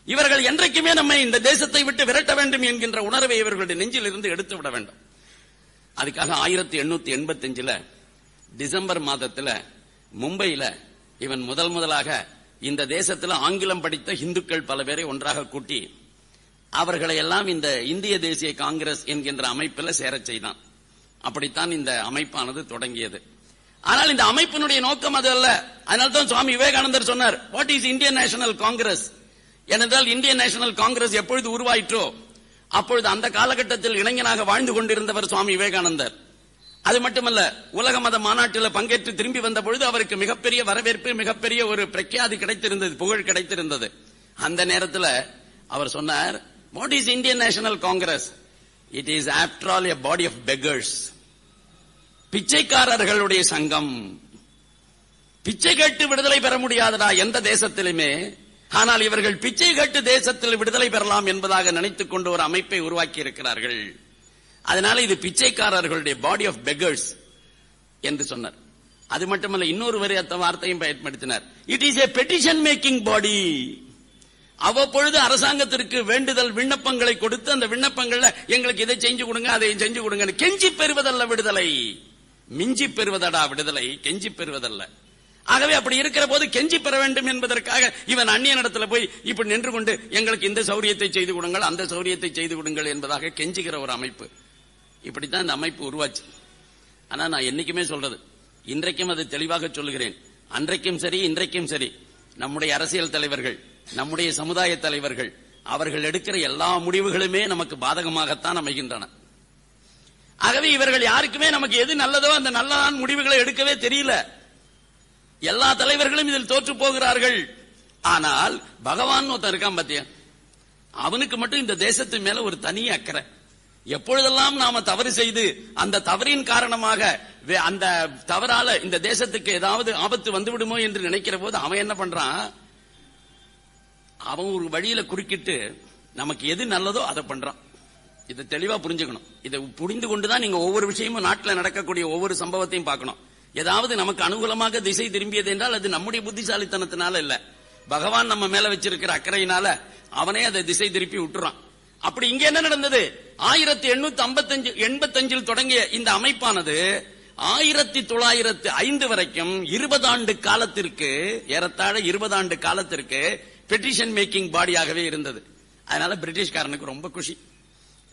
இவர்கள் என்றைக்குமே நம்மை இந்த தேசத்தை விட்டு விரட்ட வேண்டும் என்கின்ற உணர்வை இவர்களுடைய நெஞ்சில் இருந்து எடுத்து விட வேண்டும். அதுக்காக 1885 டிசம்பர் மாதத்துல மும்பையில இவன் முதலாக இந்த தேசத்தில் ஆங்கிலம் படித்த இந்துக்கள் பல பேரை ஒன்றாக கூட்டி அவர்களை எல்லாம் இந்த இந்திய தேசிய காங்கிரஸ் என்கின்ற அமைப்பில் சேரச் செய்தான். அப்படித்தான் இந்த அமைப்பானது தொடங்கியது. ஆனால் இந்த அமைப்பினுடைய நோக்கம் அது அல்ல. அதனால்தான் சுவாமி விவேகானந்தர் சொன்னார், வாட் இஸ் இந்தியன் நேஷனல் காங்கிரஸ்? ஏனென்றால் இந்தியன் நேஷனல் காங்கிரஸ் எப்பொழுது உருவாயிற்றோ அப்பொழுது அந்த காலகட்டத்தில் இளைஞனாக வாழ்ந்து கொண்டிருந்தவர் சுவாமி விவேகானந்தர். அது மட்டுமல்ல, உலக மத மாநாட்டில் பங்கேற்று திரும்பி வந்த பொழுது அவருக்கு மிகப்பெரிய வரவேற்பு, மிகப்பெரிய ஒரு பிரக்யாதி கிடைத்திருந்தது, புகழ் கிடைத்திருந்தது. அந்த நேரத்தில் அவர் சொன்னார், what is Indian National Congress? It is after all a body of beggars. பிச்சைக்காரர்களுடைய சங்கம். பிச்சை கேட்டு விடுதலை பெற முடியாதடா எந்த தேசத்திலுமே. ஆனால் இவர்கள் பிச்சை கேட்டு தேசத்தில் விடுதலை பெறலாம் என்பதாக நினைத்துக் கொண்டு ஒரு அமைப்பை உருவாக்கி இருக்கிறார்கள். அதனால இது பிச்சைக்காரர்களுடைய பாடி ஆஃப் பெகர்ஸ் என்று சொன்னார். அது மட்டுமல்ல, இன்னொரு வார்த்தையும் பயன்படுத்தினார். It is a petition making பாடி. அவ்வப்பொழுது அரசாங்கத்திற்கு வேண்டுதல் விண்ணப்பங்களை கொடுத்து அந்த விண்ணப்பங்கள்ல எங்களுக்கு இதை செஞ்சு கொடுங்க, அதை செஞ்சு கொடுங்க. கெஞ்சி பெறுவதல்ல விடுதலை, மிஞ்சி பெறுவதடா விடுதலை, கெஞ்சி பெறுவதல்ல. ஆகவே அப்படி இருக்கிற போது கெஞ்சி பெற வேண்டும் என்பதற்காக இவன் அந்நியனிடத்தில் போய் இப்படி நின்று கொண்டு எங்களுக்கு இந்த சௌரியத்தை செய்து கொடுங்கள், அந்த சௌரியத்தை செய்து கொடுங்கள் என்பதாக கெஞ்சுகிற ஒரு அமைப்பு. இப்படித்தான் இந்த அமைப்பு உருவாச்சு. ஆனா நான் என்னைக்குமே சொல்றது, இன்றைக்கும் அது தெளிவாக சொல்லுகிறேன், அன்றைக்கும் சரி இன்றைக்கும் சரி, நம்முடைய அரசியல் தலைவர்கள், நம்முடைய சமுதாய தலைவர்கள், அவர்கள் எடுக்கிற எல்லா முடிவுகளுமே நமக்கு பாதகமாகத்தான் அமைகின்றன. ஆகவே இவர்கள் யாருக்குமே நமக்கு எது நல்லதோ அந்த நல்லதான முடிவுகளை எடுக்கவே தெரியல. எல்லா தலைவர்களும் இதில் தோற்று போகிறார்கள். ஆனால் பகவான் ஒருத்தன் இருக்கான் பாத்தியா, அவனுக்கு மட்டும் இந்த தேசத்து மேல ஒரு தனி அக்கறை. எப்பொழுதெல்லாம் நாம தவறு செய்து அந்த தவறின் காரணமாக அந்த தவறால இந்த தேசத்துக்கு ஏதாவது ஆபத்து வந்துவிடுமோ என்று நினைக்கிற போது அவன் என்ன பண்றான், அவன் ஒரு வழியில குறுக்கிட்டு நமக்கு எது நல்லதோ அதை பண்றான். இதை தெளிவா புரிஞ்சுக்கணும். இதை புரிந்து கொண்டுதான் நீங்க ஒவ்வொரு விஷயமும் நாட்டில் நடக்கக்கூடிய ஒவ்வொரு சம்பவத்தையும் பார்க்கணும். ஏதாவது நமக்கு அனுகூலமாக திசை திரும்பியது என்றால் அது நம்முடைய புத்திசாலித்தனத்தினால இல்ல, பகவான் நம்ம மேல வச்சிருக்கிற அக்கறையினால அவனே அதை திசை திருப்பி விட்டுறான். அப்படி இங்க என்ன நடந்தது, 1885 தொடங்கிய இந்த அமைப்பானது 1905 வரைக்கும் 20 ஆண்டு காலத்திற்கு, ஏறத்தாழ 20 ஆண்டு காலத்திற்கு பெட்டிஷன் மேக்கிங் பாடியாகவே இருந்தது. அதனால பிரிட்டிஷ்காரனுக்கு ரொம்ப குஷி,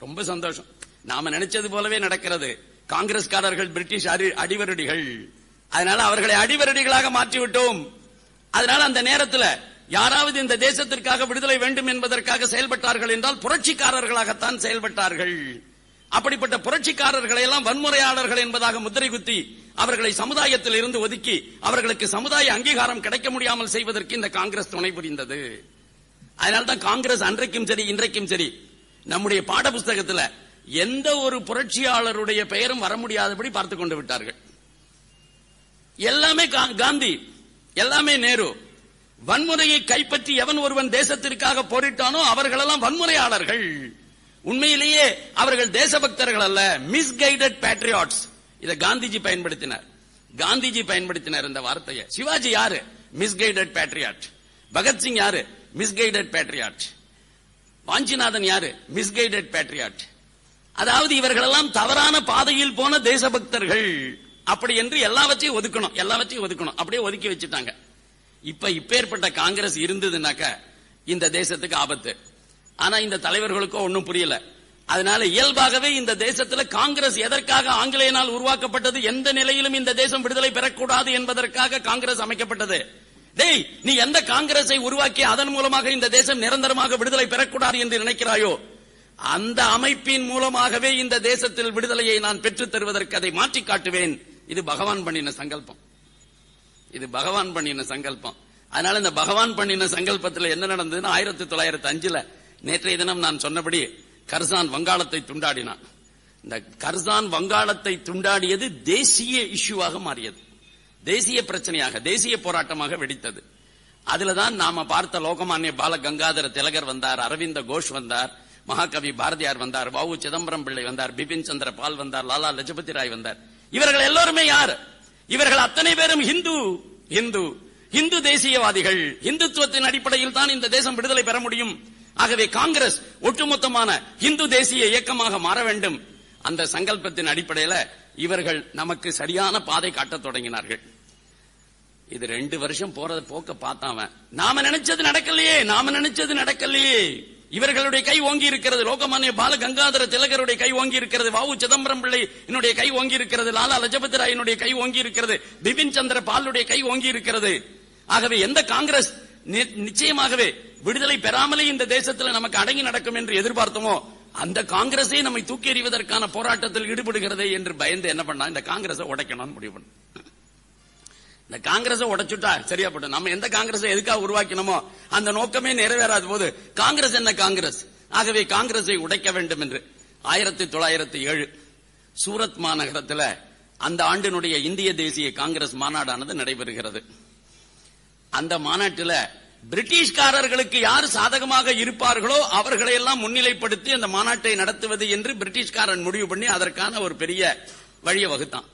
ரொம்ப சந்தோஷம். நாம நினைச்சது போலவே நடக்கிறது. காங்கிரஸ்காரர்கள் பிரிட்டிஷ் அடிவருடிகள், அதனால அவர்களை அடிவருடிகளாக மாற்றிவிட்டோம். அதனால அந்த நேரத்தில் யாராவது இந்த தேசத்திற்காக விடுதலை வேண்டும் என்பதற்காக செயல்பட்டார்கள் என்றால் புரட்சிக்காரர்களாகத்தான் செயல்பட்டார்கள். அப்படிப்பட்ட புரட்சிக்காரர்களை எல்லாம் வன்முறையாளர்கள் என்பதாக முத்திரை குத்தி அவர்களை சமுதாயத்தில் இருந்து ஒதுக்கி அவர்களுக்கு சமுதாய அங்கீகாரம் கிடைக்க முடியாமல் செய்வதற்கு இந்த காங்கிரஸ் துணை புரிந்தது. அதனால்தான் காங்கிரஸ் அன்றைக்கும் சரி இன்றைக்கும் சரி நம்முடைய பாட புஸ்தகத்தில் எந்த ஒரு புரட்சியாளருடைய பெயரும் வர முடியாதபடி பார்த்துக் கொண்டு விட்டார்கள். எல்லாமே காந்தி, எல்லாமே நேரு. வன்முறையை கைப்பற்றி எவன் ஒருவன் தேசத்திற்காக போரிட்டானோ அவர்களெல்லாம் வன்முறையாளர்கள். உண்மையிலேயே அவர்கள் தேசபக்தர்கள் அல்ல, மிஸ்கைடட் பேட்ரியாட்ஸ். இதை காந்திஜி பயன்படுத்தினார். காந்திஜி பயன்படுத்தினார் இந்த வார்த்தையை. சிவாஜி யாரு? Misguided patriot. பகத்சிங் யாரு? Misguided patriot. வாஞ்சிநாதன் யாரு? Misguided patriot. அதாவது இவர்களெல்லாம் தவறான பாதையில் போன தேசபக்தர்கள். அப்படி என்று எல்லாவற்றையும் ஒதுக்கணும், அப்படியே ஒதுக்கி வச்சுட்டாங்க. இப்பேற்பட்ட காங்கிரஸ் இருந்ததுனாக்க இந்த தேசத்துக்கு ஆபத்து. ஆனா இந்த தலைவர்களுக்கோ ஒன்னும் புரியல. அதனால இயல்பாகவே இந்த தேசத்துல காங்கிரஸ் எதற்காக ஆங்கிலேயனால் உருவாக்கப்பட்டது, எந்த நிலையிலும் இந்த தேசம் விடுதலை பெறக்கூடாது என்பதற்காக காங்கிரஸ் அமைக்கப்பட்டது. டேய், நீ எந்த காங்கிரஸை உருவாக்கி அதன் மூலமாக இந்த தேசம் நிரந்தரமாக விடுதலை பெறக்கூடாது என்று நினைக்கிறாயோ, அந்த அமைப்பின் மூலமாகவே இந்த தேசத்தில் விடுதலையை நான் பெற்றுத் தருவதற்கு அதை மாற்றி காட்டுவேன். இது பகவான் பண்ணின சங்கல்பம், இது பகவான் பண்ணின சங்கல்பம். அதனால இந்த பகவான் பண்ணின சங்கல்பத்தில் என்ன நடந்ததுன்னா 1905 நேற்றைய தினம் நான் சொன்னபடி கர்சான் வங்காளத்தை துண்டாடினான். இந்த கர்சான் வங்காளத்தை துண்டாடியது தேசிய இஷ்யூவாக மாறியது, தேசிய பிரச்சனையாக, தேசிய போராட்டமாக வெடித்தது. அதுலதான் நாம பார்த்த லோகமான்ய பால கங்காதர திலகர் வந்தார், அரவிந்த கோஷ் வந்தார், மகாகவி பாரதியார் வந்தார், வ.உ. சிதம்பரம் பிள்ளை வந்தார், பிபின் சந்திர பால் வந்தார், லாலா லஜபதி ராய் வந்தார். இவர்கள் எல்லோருமே யார்? இவர்கள் அத்தனை பேரும் இந்து தேசியவாதிகள். இந்துத்துவத்தின் அடிப்படையில் தான் இந்த தேசம் விடுதலை பெற முடியும். ஆகவே காங்கிரஸ் ஒட்டுமொத்தமான இந்து தேசிய இயக்கமாக மாற வேண்டும். அந்த சங்கல்பத்தின் அடிப்படையில் இவர்கள் நமக்கு சரியான பாதை காட்டத் தொடங்கினார்கள். இது 2 வருஷம் போக்க பார்த்தாம நாம நினைச்சது நடக்கலையே. இவர்களுடைய கை ஓங்கி இருக்கிறது, லோகமான்ய பால கங்காதர திலகருடைய கை ஓங்கி இருக்கிறது, வ.உ. சிதம்பரம் பிள்ளை என்னுடைய கை ஓங்கி இருக்கிறது, லாலா லஜபதி ராயினுடைய கை ஓங்கி இருக்கிறது, பிபின் சந்திர பாலுடைய கை ஓங்கி இருக்கிறது. ஆகவே எந்த காங்கிரஸ் நிச்சயமாகவே விடுதலை பெறாமலே இந்த தேசத்தில் நமக்கு அடங்கி நடக்கும் என்று எதிர்பார்த்தோமோ அந்த காங்கிரஸை நம்மை தூக்கி எறிவதற்கான போராட்டத்தில் ஈடுபடுகிறதே என்று பயந்து என்ன பண்ணா, இந்த காங்கிரஸை உடைக்கணும்னு முடிவு பண்ண. இந்த காங்கிரஸை உடைச்சுட்டா சரியா போட்டு, நம்ம எந்த காங்கிரஸை எதுக்காக உருவாக்கினோமோ அந்த நோக்கமே நிறைவேறாத போது காங்கிரஸ் என்ன காங்கிரஸ்? ஆகவே காங்கிரஸை உடைக்க வேண்டும் என்று 1907 சூரத் மாநகரத்தில் அந்த ஆண்டினுடைய இந்திய தேசிய காங்கிரஸ் மாநாடானது நடைபெறுகிறது. அந்த மாநாட்டில் பிரிட்டிஷ்காரர்களுக்கு யார் சாதகமாக இருப்பார்களோ அவர்களை எல்லாம் முன்னிலைப்படுத்தி அந்த மாநாட்டை நடத்துவது என்று பிரிட்டிஷ்காரன் முடிவு பண்ணி அதற்கான ஒரு பெரிய வழியை வகுத்தான்.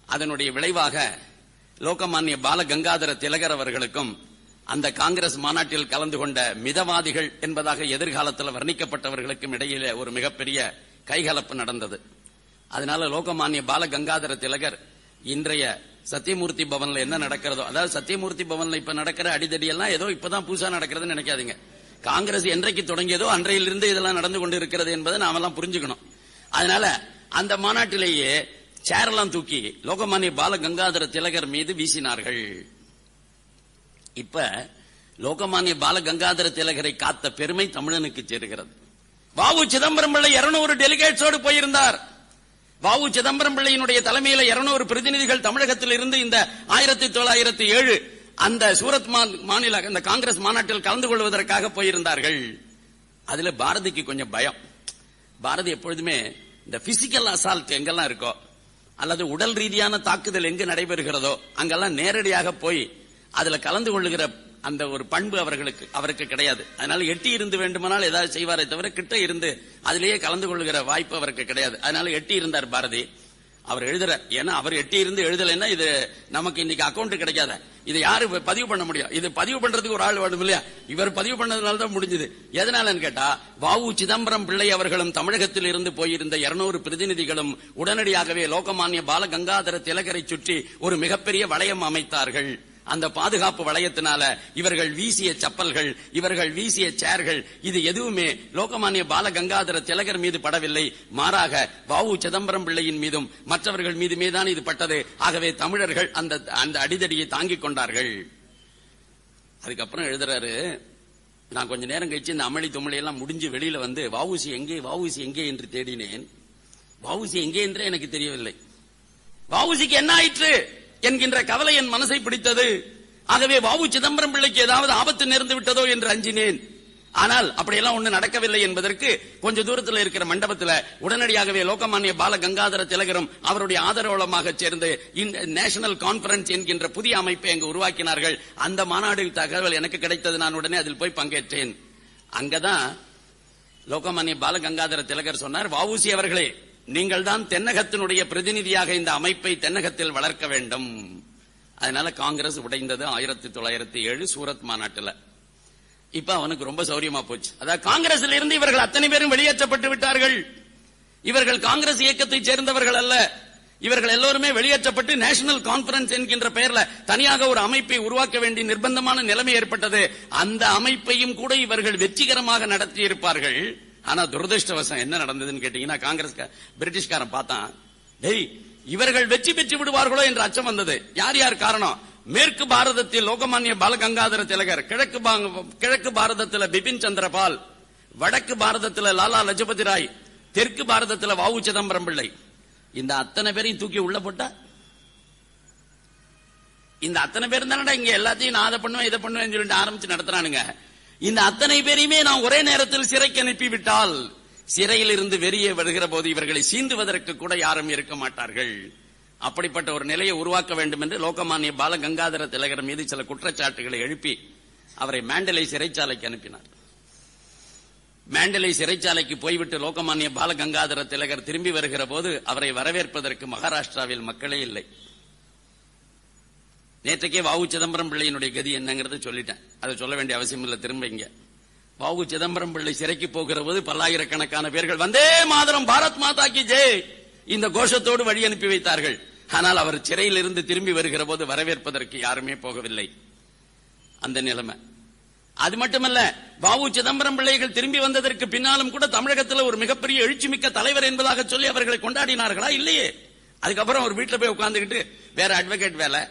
அதனுடைய விளைவாக லோகமான்ய பால கங்காதர திலகர் அவர்களுக்கும் அந்த காங்கிரஸ் மாநாட்டில் கலந்து கொண்ட மிதவாதிகள் என்பதாக எதிர்காலத்தில் வர்ணிக்கப்பட்டவர்களுக்கும் இடையிலே ஒரு மிகப்பெரிய கைகலப்பு நடந்தது. அதனால லோகமான்ய பால கங்காதர திலகர் இன்றைய சத்தியமூர்த்தி பவன்ல என்ன நடக்கிறதோ, அதாவது சத்தியமூர்த்தி பவன்ல இப்ப நடக்கிற அடிதடி எல்லாம் ஏதோ இப்பதான் புதுசா நடக்கிறதுன்னு நினைக்காதீங்க. காங்கிரஸ் என்றைக்கு தொடங்கியதோ அன்றையிலிருந்து இதெல்லாம் நடந்து கொண்டு இருக்கிறது என்பதை நாமெல்லாம் புரிஞ்சுக்கணும். அதனால அந்த மாநாட்டிலேயே சேரெல்லாம் தூக்கி லோகமான்ய பால கங்காதர திலகர் மீது வீசினார்கள். இப்ப லோகமான்ய பால கங்காதர திலகரை காத்த பெருமை தமிழனுக்கு சேருகிறது. வாவு சிதம்பரம் பிள்ளை 200 டெலிகேட்ஸோடு போயிருந்தார். வாவு சிதம்பரம் பிள்ளையினுடைய தலைமையில 200 பிரதிநிதிகள் தமிழகத்தில் இருந்து இந்த 1907 அந்த சூரத் மாநில அந்த காங்கிரஸ் மாநாட்டில் கலந்து கொள்வதற்காக போயிருந்தார்கள். அதுல பாரதிக்கு கொஞ்சம் பயம். பாரதி எப்பொழுதுமே இந்த பிசிக்கல் அசால்ட் எங்கெல்லாம் இருக்கோ அல்லது உடல் ரீதியான தாக்குதல் எங்கு நடைபெறுகிறதோ அங்கெல்லாம் நேரடியாக போய் அதுல கலந்து கொள்ளுகிற அந்த ஒரு பண்பு அவருக்கு கிடையாது. அதனால எட்டி இருந்து வேண்டுமானால் ஏதாவது செய்வாரே தவிர கிட்ட இருந்து அதிலேயே கலந்து கொள்ளுகிற வாய்ப்பு அவருக்கு கிடையாது. அதனால எட்டி இருந்தார் பாரதி. அவர் எழுதுற, ஏன்னா அவர் எட்டி இருந்து எழுதலைன்னா இது நமக்கு இன்னைக்கு அக்கௌண்ட் கிடைக்காத, இது யாரு பதிவு பண்ண முடியும்? இது பதிவு பண்றதுக்கு ஒரு ஆள் வேணும் இல்லையா? இவர் பதிவு பண்ணதுனால தான் முடிஞ்சது. எதனாலன்னு கேட்டா, வாவு சிதம்பரம் பிள்ளை அவர்களும் தமிழகத்தில் இருந்து போயிருந்த 200 பிரதிநிதிகளும் உடனடியாகவே லோகமான்ய பால கங்காதர திலகரை சுற்றி ஒரு மிகப்பெரிய வளையம் அமைத்தார்கள். அந்த பாதுகாப்பு வளையத்தினால இவர்கள் வீசிய சப்பல்கள், இவர்கள் வீசிய சேர்கள், இது எதுவுமே லோகமான்ய பால கங்காதர திலகர் மீது படவில்லை. மாறாக வாவு சிதம்பரம் பிள்ளையின் மீதும் மற்றவர்கள் மீதுமே தான் இது பட்டது. ஆகவே தமிழர்கள் அந்த அடிதடியை தாங்கிக் கொண்டார்கள். அதுக்கப்புறம் எழுதுறாரு, நான் கொஞ்ச நேரம் கழிச்சு இந்த அமளி தும்மளி எல்லாம் முடிஞ்சு வெளியில வந்து வாவுசி எங்கே என்று தேடினேன். வாவுசி எங்கே என்றே எனக்கு தெரியவில்லை. வாவுசிக்கு என்ன ஆயிற்று என்கின்ற கவலை என் மனசை பிடித்தது. ஆகவே வாவு சிதம்பரம் பிள்ளைக்கு ஏதாவது ஆபத்து நேர்ந்து விட்டதோ என்று அஞ்சினேன். ஆனால் அப்படியெல்லாம் ஒண்ணு நடக்கவில்லை என்பதற்கு கொஞ்ச தூரத்தில் இருக்கிற மண்டபத்தில் உடனடியாகவே லோகமான்ய பால கங்காதர திலகரும் அவருடைய ஆதரவாளமாக சேர்ந்து நேஷனல் கான்பரன்ஸ் என்கின்ற புதிய அமைப்பை அங்கு உருவாக்கினார்கள். அந்த மாநாடில் தகவல் எனக்கு கிடைத்தது. நான் உடனே அதில் போய் பங்கேற்றேன். அங்கதான் லோகமான்ய பால கங்காதர திலகர் சொன்னார், வாவுசி அவர்களே, நீங்கள் தான் தென்னகத்தினுடைய பிரதிநிதியாக இந்த அமைப்பை தென்னகத்தில் வளர்க்க வேண்டும். அதனால காங்கிரஸ் உடைந்தது 1907 சூரத் மாநாட்டில். இப்ப அவனுக்கு ரொம்ப சௌரியமா போச்சு. அதாவது காங்கிரஸில் இருந்து இவர்கள் அத்தனை பேரும் வெளியேற்றப்பட்டு விட்டார்கள். இவர்கள் காங்கிரஸ் இயக்கத்தை சேர்ந்தவர்கள் அல்ல. இவர்கள் எல்லோருமே வெளியேற்றப்பட்டு நேஷனல் கான்பரன்ஸ் என்கின்ற பெயர்ல தனியாக ஒரு அமைப்பை உருவாக்க வேண்டிய நிர்பந்தமான நிலைமை ஏற்பட்டது. அந்த அமைப்பையும் கூட இவர்கள் வெற்றிகரமாக நடத்தி இருப்பார்கள். ஆனா துரதிருஷ்டவசம் என்ன நடந்ததுன்னு கேட்டீங்கன்னா, காங்கிரஸ் பிரிட்டிஷ்காரன் பார்த்தான், டேய் இவர்கள் வெற்றி பெற்று விடுவார்களோ என்ற அச்சம் வந்தது. யார் யார் காரணம்? மேற்கு பாரதத்தில் லோகமான்ய பால கங்காதர திலகர், கிழக்கு பாரதத்தில் பிபின் சந்திரபால், வடக்கு பாரதத்தில் லாலா லஜபதி ராய், தெற்கு பாரதத்தில் வாவு சிதம்பரம் பிள்ளை. இந்த அத்தனை பேரையும் தூக்கி உள்ள போட்டா, இந்த அத்தனை பேர் தானடா இங்க எல்லாத்தையும் நான் அதை பண்ணுவேன் இதை பண்ணுவேன் சொல்லிட்டு ஆரம்பிச்சு நடத்துறானுங்க. இந்த அத்தனை பேரையுமே நான் ஒரே நேரத்தில் சிறைக்கு அனுப்பிவிட்டால் சிறையில் இருந்து வெளியே வருகிற போது இவர்களை சீந்துவதற்கு கூட யாரும் இருக்க மாட்டார்கள். அப்படிப்பட்ட ஒரு நிலையை உருவாக்க வேண்டும் என்று லோகமான்ய பால கங்காதர திலகர் மீது சில குற்றச்சாட்டுகளை எழுப்பி அவரை மேண்டலை சிறைச்சாலைக்கு அனுப்பினார். மேண்டலை சிறைச்சாலைக்கு போய்விட்டு லோகமான்ய பால கங்காதர திலகர் திரும்பி வருகிற போது அவரை வரவேற்பதற்கு மகாராஷ்டிராவில் மக்களே இல்லை. நேற்றைக்கே வாவு சிதம்பரம் பிள்ளையினுடைய கதி என்னங்கிறத சொல்லிட்டேன். அதை சொல்ல வேண்டிய அவசியம் இல்லை. திரும்ப இங்க வாவு சிதம்பரம் பிள்ளை சிறைக்கு போகிற போது பல்லாயிரக்கணக்கான பேர்கள் வந்தே மாதரம் பாரத் மாதா கி ஜெய் இந்த கோஷத்தோடு வழி அனுப்பி வைத்தார்கள். ஆனால் அவர் சிறையில் இருந்து திரும்பி வருகிற போது வரவேற்பதற்கு யாருமே போகவில்லை. அந்த நிலைமை. அது மட்டுமல்ல, வாவு சிதம்பரம் பிள்ளைகள் திரும்பி வந்ததற்கு பின்னாலும் கூட தமிழகத்தில் ஒரு மிகப்பெரிய எழுச்சிமிக்க தலைவர் என்பதாக சொல்லி அவர்களை கொண்டாடினார்களா? இல்லையே. அதுக்கப்புறம் ஒரு வீட்டில் போய் உட்கார்ந்துகிட்டு வேற அட்வொகேட் வேலை,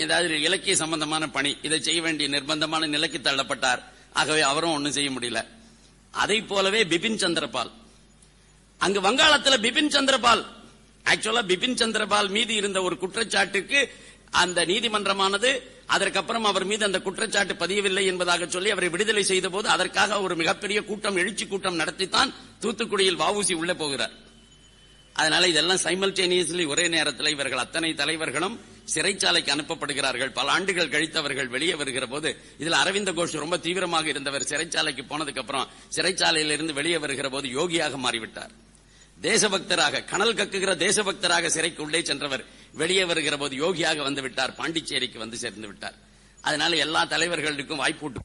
ஏதாவது இலக்கிய சம்பந்தமான பணி, இதை செய்ய வேண்டிய நிர்பந்தமான நிலைக்கு தள்ளப்பட்டார். ஆகவே அவரும் ஒன்னும் செய்ய முடியல. அதை போலவே பிபின் சந்திரபால், அங்கு வங்காளத்தில் பிபின் சந்திரபால், ஆக்சுவலா பிபின் சந்திரபால் மீது இருந்த ஒரு குற்றச்சாட்டுக்கு அந்த நீதிமன்றமானது அதற்கப்புறம் அவர் மீது அந்த குற்றச்சாட்டு பதியவில்லை என்பதாக சொல்லி அவரை விடுதலை செய்த போது அதற்காக ஒரு மிகப்பெரிய கூட்டம், எழுச்சி கூட்டம் நடத்தித்தான் தூத்துக்குடியில் வஉசி உள்ள போகிறார். அதனால இதெல்லாம் சைமல்டேனியஸ்லி ஒரே நேரத்தில் இவர்கள் அத்தனை தலைவர்களும் சிறைச்சாலைக்கு அனுப்பப்படுகிறார்கள். பல ஆண்டுகள் கழித்து அவர்கள் வெளியே வருகிற போது இதுல அரவிந்த கோஷ் ரொம்ப தீவிரமாக இருந்தவர். சிறைச்சாலைக்கு போனதுக்கு அப்புறம் சிறைச்சாலையிலிருந்து வெளியே வருகிற போது யோகியாக மாறிவிட்டார். தேசபக்தராக, கனல் கக்குகிற தேசபக்தராக சிறைக்கு உள்ளே சென்றவர் வெளியே வருகிற போது யோகியாக வந்து விட்டார். பாண்டிச்சேரிக்கு வந்து சேர்ந்து விட்டார். அதனால எல்லா தலைவர்களுக்கும் வாய்ப்பு.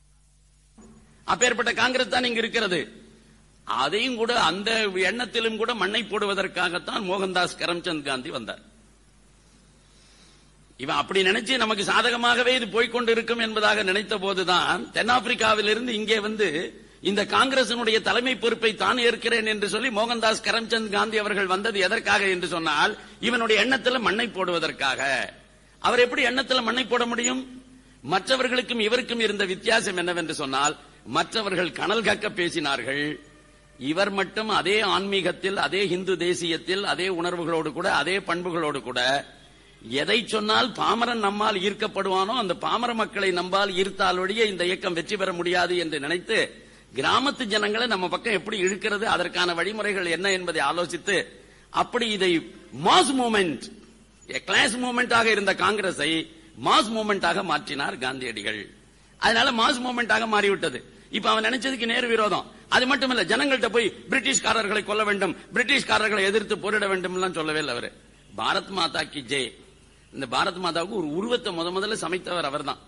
அப்பேற்பட்ட காங்கிரஸ் தான் இங்க இருக்கிறது. அதையும் கூட அந்த எண்ணத்திலும் கூட மண்ணை போடுவதற்காகத்தான் மோகன்தாஸ் கரம்சந்த் காந்தி வந்தார். இவன் அப்படி நினைச்சு நமக்கு சாதகமாகவே இது போய்கொண்டு இருக்கும் என்பதாக நினைத்த போதுதான் தென்னாப்பிரிக்காவில் இருந்து இங்கே வந்து இந்த காங்கிரசினுடைய தலைமை பொறுப்பை தான் ஏற்கிறேன் என்று சொல்லி மோகன்தாஸ் கரம்சந்த் காந்தி அவர்கள் வந்தது எதற்காக என்று சொன்னால் இவனுடைய எண்ணத்தில் மண்ணை போடுவதற்காக. அவர் எப்படி எண்ணத்தில் மண்ணை போட முடியும்? மற்றவர்களுக்கும் இவருக்கும் இருந்த வித்தியாசம் என்னவென்று சொன்னால் மற்றவர்கள் கனல் கக்க பேசினார்கள். இவர் மட்டும் அதே ஆன்மீகத்தில், அதே இந்து தேசியத்தில், அதே உணர்வுகளோடு கூட, அதே பண்புகளோடு கூட எதை சொன்னால் பாமரன் நம்மால் ஈர்க்கப்படுவானோ அந்த பாமர மக்களை நம்பால் ஈர்த்தால் ஒழிய இந்த இயக்கம் வெற்றி பெற முடியாது என்று நினைத்து கிராமத்து ஜனங்களை நம்ம பக்கம் எப்படி இழுக்கிறது, அதற்கான வழிமுறைகள் என்ன என்பதை ஆலோசித்து அப்படி இதை மாஸ் மூவ்மெண்ட், கிளாஸ் மூவ்மெண்டாக இருந்த காங்கிரஸை மாஸ் மூவ்மெண்டாக மாற்றினார் காந்தியடிகள். அதனால மாஸ் மூவ்மெண்டாக மாறிவிட்டது. இப்ப அவன் நினைச்சதுக்கு நேர் விரோதம். அது மட்டுமல்ல, ஜனங்கள்ட்ட போய் பிரிட்டிஷ்காரர்களை கொல்ல வேண்டும், பிரிட்டிஷ்காரர்களை எதிர்த்து போரிட வேண்டும் சொல்லவே இல்லை அவரு. பாரத் மாதா கி ஜெய், இந்த பாரத் மாதாவுக்கு ஒரு உருவத்தை முதல்ல சமைத்தவர் அவர் தான்.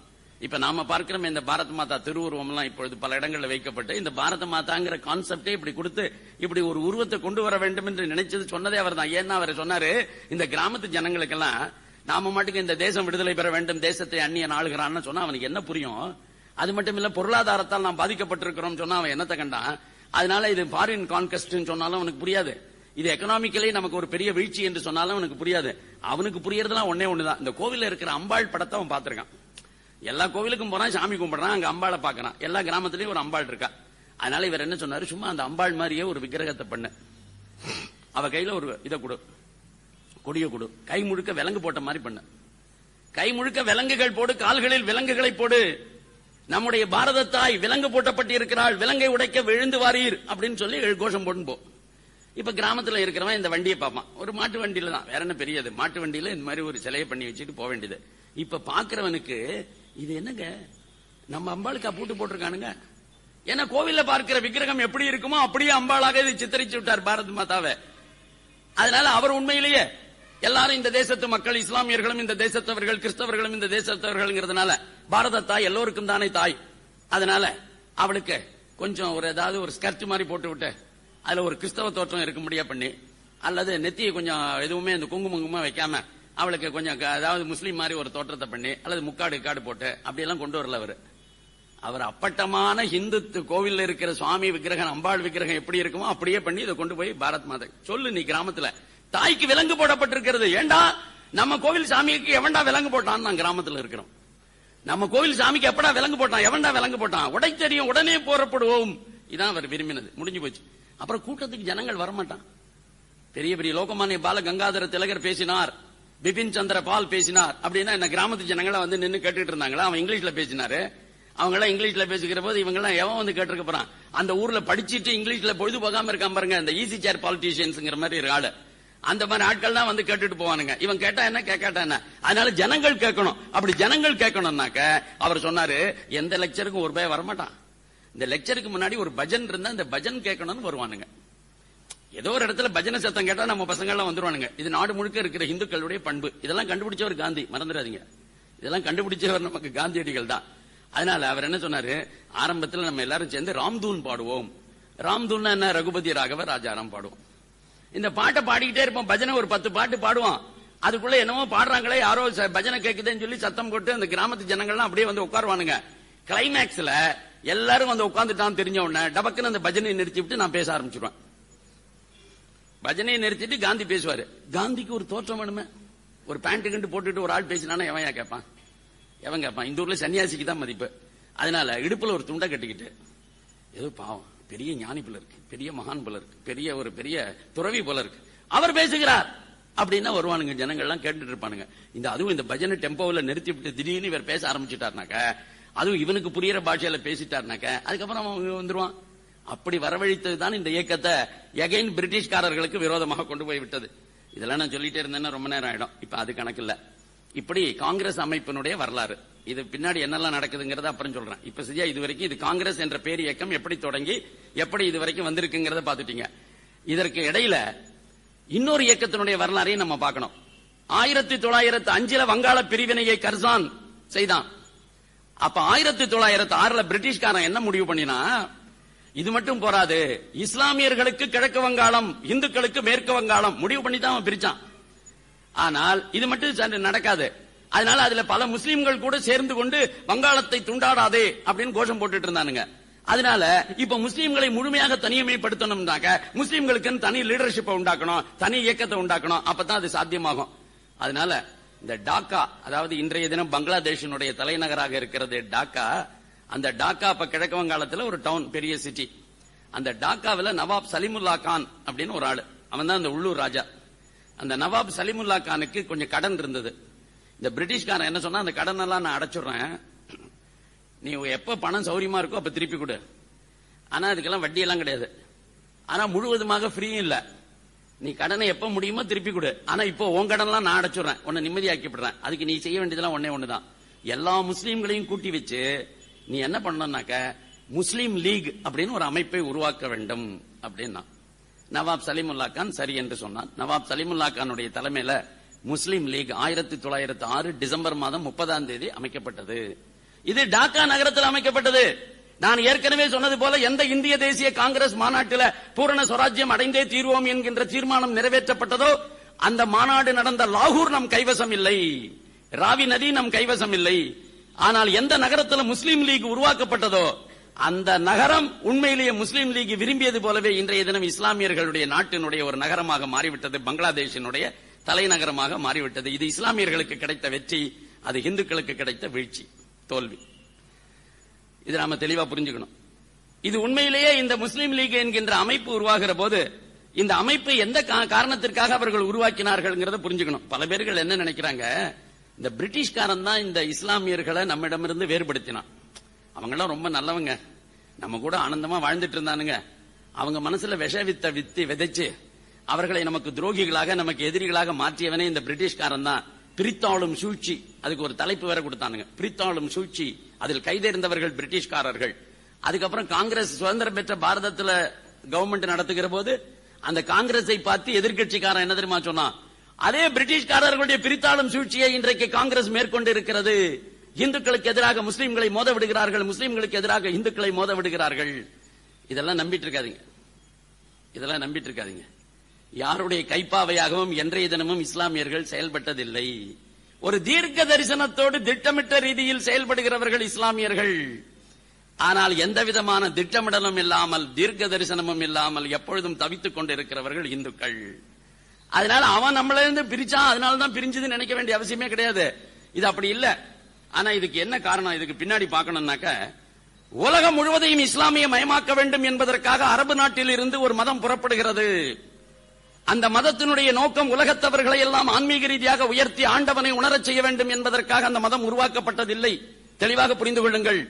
இப்ப நாம பார்க்கிறோம் இந்த பாரத் மாதா திருவுருவம் எல்லாம் இப்பொழுது பல இடங்களில் வைக்கப்பட்டு இந்த பாரத மாதாங்கிற கான்செப்டே இப்படி கொடுத்து இப்படி ஒரு உருவத்தை கொண்டு வர வேண்டும் என்று நினைச்சது சொன்னதே அவர் தான். ஏன்னா அவர் சொன்னாரு, இந்த கிராமத்து ஜனங்களுக்கெல்லாம் நாம மட்டுக்கு இந்த தேசம் விடுதலை பெற வேண்டும், தேசத்தை அந்நியன் ஆளுகிறான்னு சொன்னா அவனுக்கு என்ன புரியும்? அது மட்டும் இல்ல, பொருளாதாரத்தால் நாம் பாதிக்கப்பட்டிருக்கிறோம் சொன்னா அவன் என்னத்தை கண்டான்? அதனால இது ஃபாரின் கான்கஸ்ட் சொன்னாலும் அவனுக்கு புரியாது. இது எக்கனாமிக்கலி நமக்கு ஒரு பெரிய வீழ்ச்சி என்று சொன்னாலும் அவனுக்கு புரியாது. அவனுக்கு புரியறதுலாம் ஒன்னே ஒண்ணுதான். இந்த கோவில்ல இருக்கிற அம்பாள் படத்தை அவன் பார்த்திருக்கான். எல்லா கோவிலுக்கும் போறான், சாமி கும்பிடுறான், அங்க அம்பாளை பாக்குறான். எல்லா கிராமத்திலயும் ஒரு அம்பாள் இருக்கா. அதனால இவர் என்ன சொன்னாரு, சும்மா அந்த அம்பாள் மாதிரியே ஒரு விக்கிரகத்தை பண்ண, அவ கையில ஒரு இதை கொடு, கொடிய கொடு, கை முழுக்க விலங்கு போட்ட மாதிரி பண்ண, கை முழுக்க விலங்குகள் போடு, கால்களில் விலங்குகளை போடு, நம்முடைய பாரத தாய் விலங்கு போட்டப்பட்டு இருக்கிறாள், விலங்கை உடைக்க விழுந்து வாரீர் அப்படின்னு சொல்லி கோஷம் போட்டு போ. இப்ப கிராமத்துல இருக்கிறவன் இந்த வண்டியை பார்ப்பான், ஒரு மாட்டு வண்டியில தான், வேற என்ன பெரியது, மாட்டு வண்டியில இந்த மாதிரி ஒரு சிலையை பண்ணி வச்சுட்டு போக வேண்டியது. இப்ப பாக்குறவனுக்கு இது என்னங்க, நம்ம அம்பாளுக்கு பூட்டு போட்டிருக்கானுங்க. ஏன்னா கோவில்ல பார்க்கிற விக்கிரகம் எப்படி இருக்குமோ அப்படியே அம்பாளாக இதை சித்தரிச்சு விட்டார் பாரத மாதாவை. அதனால அவர் உண்மையிலேயே எல்லாரும் இந்த தேசத்து மக்கள், இஸ்லாமியர்களும் இந்த தேசத்தவர்கள், கிறிஸ்தவர்களும் இந்த தேசத்தவர்கள்ங்கிறதுனால பாரத தாய் எல்லோருக்கும் தானே தாய். அதனால அவளுக்கு கொஞ்சம் ஒரு ஏதாவது ஒரு ஸ்கர்ட் மாதிரி போட்டு விட்டு அதுல ஒரு கிறிஸ்தவ தோற்றம் இருக்க முடியா பண்ணி, அல்லது நெத்தியை கொஞ்சம் எதுவுமே இந்த குங்குமங்குமா வைக்காம அவளுக்கு கொஞ்சம் அதாவது முஸ்லீம் மாதிரி ஒரு தோற்றத்தை பண்ணி, அல்லது முக்காடு போட்டு அப்படியெல்லாம் கொண்டு வரல அவரு. அவர் அப்பட்டமான இந்து கோவில் இருக்கிற சுவாமி விக்கிரகம், அம்பாள் விக்கிரகம் எப்படி இருக்குமோ அப்படியே பண்ணி இதை கொண்டு போய் பாரத் மாதா சொல்லு, நீ கிராமத்துல தாய்க்கு விலங்கு போடப்பட்டிருக்கிறது, ஏண்டா நம்ம கோவில் சாமிக்கு எவன்டா விலங்கு போட்டான்? நான் கிராமத்துல இருக்கிறோம், நம்ம கோவில் சாமிக்கு எப்படா விலங்கு போட்டான், எவன்டா விலங்கு போட்டான், உடை தெரியும், உடனே போறப்படுவோம். இதான் அவர் விரும்பினது. முடிஞ்சு போச்சு. அப்புறம் கூட்டத்துக்கு ஜனங்கள் வரமாட்டான். பெரிய பெரிய லோகமானிய பால கங்காதர திலகர் பேசினார், பிபின் சந்திர பால் பேசினார் அப்படின்னா இந்த கிராமத்து ஜனங்களை வந்து நின்று கேட்டுட்டு இருந்தாங்களா? அவன் இங்கிலீஷ்ல பேசினாரு. அவங்க எல்லாம் இங்கிலீஷ்ல பேசுகிற போது இவங்க எல்லாம் எவன் வந்து கேட்டிருக்க போறான்? அந்த ஊர்ல படிச்சுட்டு இங்கிலீஷ்ல பொழுது போகாம இருக்காம பாருங்க, இந்த ஈஸி சேர் பாலிட்டிஷியன்ஸ்ங்கிற மாதிரி ஒரு ஆளு, அந்த மாதிரி ஆட்கள் தான் வந்து கேட்டுட்டு போவானுங்க. இவன் கேட்டா என்ன, கேட்டா என்ன? அதனால ஜனங்கள் கேட்கணும். அப்படி ஜனங்கள் கேட்கணும்னாக்க அவர் சொன்னாரு, எந்த லெக்சருக்கும் ஒரு பய வரமாட்டான். இந்த லெக்சருக்கு முன்னாடி ஒரு பஜன் இருந்தா இந்த பஜன் கேட்கணும்னு வருவானுங்க. ஏதோ ஒரு இடத்துல பஜனை சத்தம் கேட்டா நம்ம பசங்க எல்லாம் வந்துருவானுங்க. இது நாடு முழுக்க இருக்கிற இந்துக்களுடைய பண்பு. இதெல்லாம் கண்டுபிடிச்சவர் காந்தி, மறந்துடாதீங்க. இதெல்லாம் கண்டுபிடிச்சவர் நமக்கு காந்தியடிகள் தான். அதனால அவர் என்ன சொன்னாரு, ஆரம்பத்தில் நம்ம எல்லாரும் சேர்ந்து ராம்தூன் பாடுவோம். ராம்தூன் என்ன, ரகுபதி ராகவ ராஜாராம் பாடுவோம். இந்த பாட்டை பாடிக்கிட்டே இருப்போம். பஜனை ஒரு 10 பாட்டு பாடுவோம். அதுக்குள்ள என்னமோ பாடுறாங்களே, யாரோ பஜனை கேக்குதுன்னு சொல்லி சத்தம் போட்டு அந்த கிராமத்து ஜனங்கள்லாம் அப்படியே வந்து உட்காருவானுங்க. கிளைமேக்ஸ்ல எல்லாரும் வந்து உட்காந்துட்டான்னு தெரிஞ்ச உடனே டபக்குன்னு அந்த பஜனையை நிறுத்தி விட்டு நான் பேச ஆரம்பிச்சிருவேன். பஜனையை நிறுத்திட்டு காந்தி பேசுவாரு. காந்திக்கு ஒரு தோற்றம் வேணுமே. ஒரு பேண்ட் கண்டு போட்டுட்டு ஒரு ஆள் பேசினானா எவன் கேட்பான்? எவன் கேட்பான்? இந்த ஊர்ல சன்னியாசிக்கு தான் மதிப்பு. அதனால இடுப்புல ஒரு துண்டை கட்டிக்கிட்டு, ஏதோ பாவம் பெரிய ஞானி போல இருக்கு, பெரிய மகான் போல இருக்கு, பெரிய துறவி போல இருக்கு, அவர் பேசுகிறார் அப்படின்னா வருவானுங்க. ஜனங்கள்லாம் கேட்டுட்டு இருப்பானுங்க. அதுவும் இந்த பஜனை டெம்போவில் நிறுத்தி விட்டு திடீர்னு இவர் பேச ஆரம்பிச்சுட்டாருனாக்க, அதுவும் இவனுக்கு புரியுற பாஷையில பேசிட்டாருனாக்க அதுக்கப்புறம் அவன் வந்துருவான். அப்படி வரவழைத்தது தான் இந்த இயக்கத்தை எகைன் பிரிட்டிஷ்காரர்களுக்கு விரோதமாக கொண்டு போய் விட்டது. இதெல்லாம் நான் சொல்லிட்டே இருந்தேன்னா ரொம்ப நேரம் ஆயிடும். இப்ப அது கணக்கு இல்ல. இப்படி காங்கிரஸ் அமைப்பினுடைய வரலாறு, இது பின்னாடி என்னெல்லாம் நடக்குதுங்கிறத அப்புறம் சொல்றேன். இப்ப சரியா இது வரைக்கும் இது காங்கிரஸ் என்ற பேர் இயக்கம் எப்படி தொடங்கி எப்படி இது வரைக்கும் வந்திருக்குங்கிறத பாத்துட்டீங்க. இதற்கு இடையில இன்னொரு இயக்கத்தினுடைய வரலாறையும் நம்ம பார்க்கணும். 1905 வங்காள பிரிவினையை கர்சான் செய்தான். அப்ப 1906 பிரிட்டிஷ்காரன் என்ன முடிவு பண்ணினா, இது மட்டும் போராது, இஸ்லாமியர்களுக்கு கிழக்கு வங்காளம், இந்துக்களுக்கு மேற்கு வங்காளம் முடிவு பண்ணி தான் அவன் பிரிச்சான். ஆனால் இது மட்டும் நடக்காது. அதனால அதுல பல முஸ்லிம்கள் கூட சேர்ந்து கொண்டு வங்காளத்தை துண்டாடாதே அப்படின்னு கோஷம் போட்டுட்டு இருந்தானுங்க. அதனால இப்ப முஸ்லீம்களை முழுமையாக தனியமைப்படுத்தணும்னாக்க முஸ்லீம்களுக்கு தனி லீடர்ஷிப்பை உண்டாக்கணும், தனி இயக்கத்தை உண்டாக்கணும். அப்பதான் அது சாத்தியமாகும். அதனால இந்த டாக்கா, அதாவது இன்றைய தினம் பங்களாதேஷினுடைய தலைநகராக இருக்கிறது டாக்கா. அந்த டாக்கா இப்ப கிழக்கு வங்காளத்துல ஒரு டவுன், பெரிய சிட்டி. அந்த டாக்காவில் நவாப் சலிமுல்லா கான் அப்படின்னு ஒரு ஆளு, அவன் தான் அந்த உள்ளூர் ராஜா. அந்த நவாப் சலிமுல்லா கானுக்கு கொஞ்சம் கடன் இருந்தது. இந்த பிரிட்டிஷ்காரன் என்ன சொன்னா, அந்த கடன் எல்லாம் நான் அடைச்சுடுறேன், நீ எப்ப பணம் சௌரியமா இருக்கோ அப்ப திருப்பி கொடு, ஆனா அதுக்கெல்லாம் வட்டி எல்லாம் கிடையாது, ஆனா முழுவதுமாக ஃப்ரீயும் இல்ல, நீ கடனை எப்ப முடியுமோ திருப்பி கொடு, ஆனா இப்போ உன் கடன் எல்லாம் நான் அடைச்சுடுறேன், உன்னை நிம்மதியாக்கிவிடுறேன், அதுக்கு நீ செய்ய வேண்டியதெல்லாம் ஒண்ணுதான், எல்லா முஸ்லீம்களையும் கூட்டி வச்சு நீ என்ன பண்ணனாக்க முஸ்லீம் லீக் அப்படின்னு ஒரு அமைப்பை உருவாக்க வேண்டும் அப்படின்னா நவாப் சலிமுல்லா கான் சரி என்று சொன்னான். நவாப் சலிமுல்லா கானுடைய தலைமையில முஸ்லீம் லீக் 1906 டிசம்பர் மாதம் 30ஆம் தேதி அமைக்கப்பட்டது. இது டாக்கா நகரத்தில் அமைக்கப்பட்டது. நான் ஏற்கனவே சொன்னது போல எந்த இந்திய தேசிய காங்கிரஸ் மாநாட்டில் பூரண சுவராஜ்யம் அடைந்தே தீர்வோம் என்கின்ற தீர்மானம் நிறைவேற்றப்பட்டதோ அந்த மாநாடு நடந்த லாகூர் நம் கைவசம் இல்லை, ராவி நதி நம் கைவசம் இல்லை. ஆனால் எந்த நகரத்தில் முஸ்லீம் லீக் உருவாக்கப்பட்டதோ அந்த நகரம் உண்மையிலேயே முஸ்லீம் லீக் விரும்பியது போலவே இன்றைய தினம் இஸ்லாமியர்களுடைய நாட்டினுடைய ஒரு நகரமாக மாறிவிட்டது, பங்களாதேஷினுடைய தலைநகரமாக மாறிவிட்டது. இது இஸ்லாமியர்களுக்கு கிடைத்த வெற்றி, அது இந்துக்களுக்கு கிடைத்த வீழ்ச்சி, தோல்வி. இது நாம தெளிவா புரிஞ்சுக்கணும். இது உண்மையிலேயே இந்த முஸ்லீம் லீக் என்கின்ற அமைப்பு உருவாகிற போது இந்த அமைப்பை எந்த காரணத்திற்காக அவர்கள் உருவாக்கினார்கள் புரிஞ்சுக்கணும். பல பேர்கள் என்ன நினைக்கிறாங்க, இந்த பிரிட்டிஷ்காரன் தான் இந்த இஸ்லாமியர்களை நம்மிடமிருந்து வேறுபடுத்தினான், அவங்கெல்லாம் ரொம்ப நல்லவங்க, நம்ம கூட ஆனந்தமா வாழ்ந்துட்டு இருந்தானுங்க, அவங்க மனசுல விஷ விதைச்சு அவர்களை நமக்கு துரோகிகளாக நமக்கு எதிரிகளாக மாற்றியவனே இந்த பிரிட்டிஷ்காரன் தான். பிரித்தாளும் சூழ்ச்சி, அதுக்கு ஒரு தலைப்பு வேற கொடுத்தானுங்க, பிரித்தாளும் சூழ்ச்சி. அதில் கைதேர்ந்தவர்கள் பிரிட்டிஷ்காரர்கள். அதுக்கப்புறம் காங்கிரஸ் சுதந்திரம் பெற்ற பாரதத்தில் கவர்மெண்ட் நடத்துகிற போது அந்த காங்கிரஸை பார்த்து எதிர்கட்சிக்காரன் என்ன தெரியுமா சொன்னா, அதே பிரிட்டிஷ்காரர்களுடைய பிரித்தாளும் சூழ்ச்சியை இன்றைக்கு காங்கிரஸ் மேற்கொண்டு இருக்கிறது. இந்துக்களுக்கு எதிராக முஸ்லீம்களை மோத விடுகிறார்கள், முஸ்லீம்களுக்கு எதிராக இந்துக்களை மோத விடுகிறார்கள். இதெல்லாம் நம்பிட்டு இருக்காதீங்க, இதெல்லாம் நம்பிட்டு இருக்காதீங்க. யாருடைய கைப்பாவையாகவும் என்றைய தினமும் இஸ்லாமியர்கள் செயல்பட்டதில்லை. ஒரு தீர்க்க தரிசனத்தோடு திட்டமிட்ட ரீதியில் செயல்படுகிறவர்கள் இஸ்லாமியர்கள். ஆனால் எந்த விதமான திட்டமிடலும் இல்லாமல் தீர்க்க தரிசனமும் இல்லாமல் எப்பொழுதும் தவித்துக் கொண்டிருக்கிறவர்கள் இந்துக்கள். அதனால அவன் நம்மள இருந்து பிரிச்சான், அதனாலதான் பிரிஞ்சதுன்னு நினைக்க வேண்டிய அவசியமே கிடையாது. இது அப்படி இல்ல. ஆனா இதுக்கு என்ன காரணம், இதுக்கு பின்னாடி பார்க்கணும்னாக்க, உலகம் முழுவதையும் இஸ்லாமிய மயமாக்க வேண்டும் என்பதற்காக அரபு நாட்டில் இருந்து ஒரு மதம் புறப்படுகிறது. அந்த மதத்தினுடைய நோக்கம் உலகத்தவர்களை எல்லாம் ஆன்மீக ரீதியாக உயர்த்தி ஆண்டவனை உணரச் செய்ய வேண்டும் என்பதற்காக அந்த மதம் உருவாக்கப்பட்டதில்லை. தெளிவாக புரிந்து கொள்ளுங்கள்.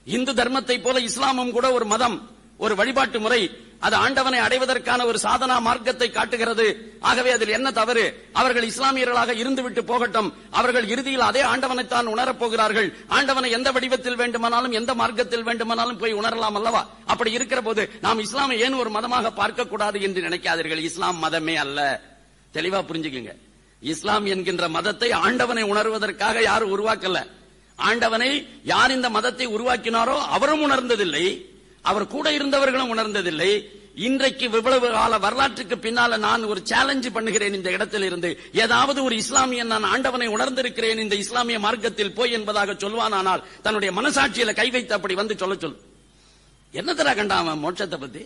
இந்து தர்மத்தை போல இஸ்லாமும் கூட ஒரு மதம், ஒரு வழிபாட்டு முறை. அது ஆண்டவனை அடைவதற்கான ஒரு சாதனா மார்க்கத்தை காட்டுகிறது. ஆகவே அதில் என்ன தவறு? அவர்கள் இஸ்லாமியர்களாக இருந்துவிட்டு போகட்டும், அவர்கள் இறுதியில் அதே ஆண்டவனைத்தான் உணரப் போகிறார்கள். ஆண்டவனை எந்த வடிவத்தில் வேண்டுமானாலும் எந்த மார்க்கத்தில் வேண்டுமானாலும் போய் உணரலாம் அல்லவா? அப்படி இருக்கிற போது நாம் இஸ்லாமை ஏன் ஒரு மதமாக பார்க்க கூடாது என்று நினைக்காதீர்கள். இஸ்லாம் மதமே அல்ல. தெளிவா புரிஞ்சுக்குங்க. இஸ்லாம் என்கின்ற மதத்தை ஆண்டவனை உணர்வதற்காக யாரும் உருவாக்கல. ஆண்டவனை யார் இந்த மதத்தை உருவாக்கினாரோ அவரும் உணர்ந்ததில்லை, அவர் கூட இருந்தவர்களும் உணர்ந்ததில்லை. இன்றைக்கு இவ்வளவு கால வரலாற்றுக்கு பின்னால நான் ஒரு சேலஞ்ச் பண்ணுகிறேன், இந்த இடத்தில் இருந்து ஏதாவது ஒரு இஸ்லாமியன் நான் ஆண்டவனை உணர்ந்திருக்கிறேன் இந்த இஸ்லாமிய மார்க்கத்தில் போய் என்பதாக சொல்வானால் தன்னுடைய மனசாட்சியில கை வைத்து அப்படி வந்து சொல்ல என்ன தர கண்டான் அவன் மோட்சத்தை பத்தி,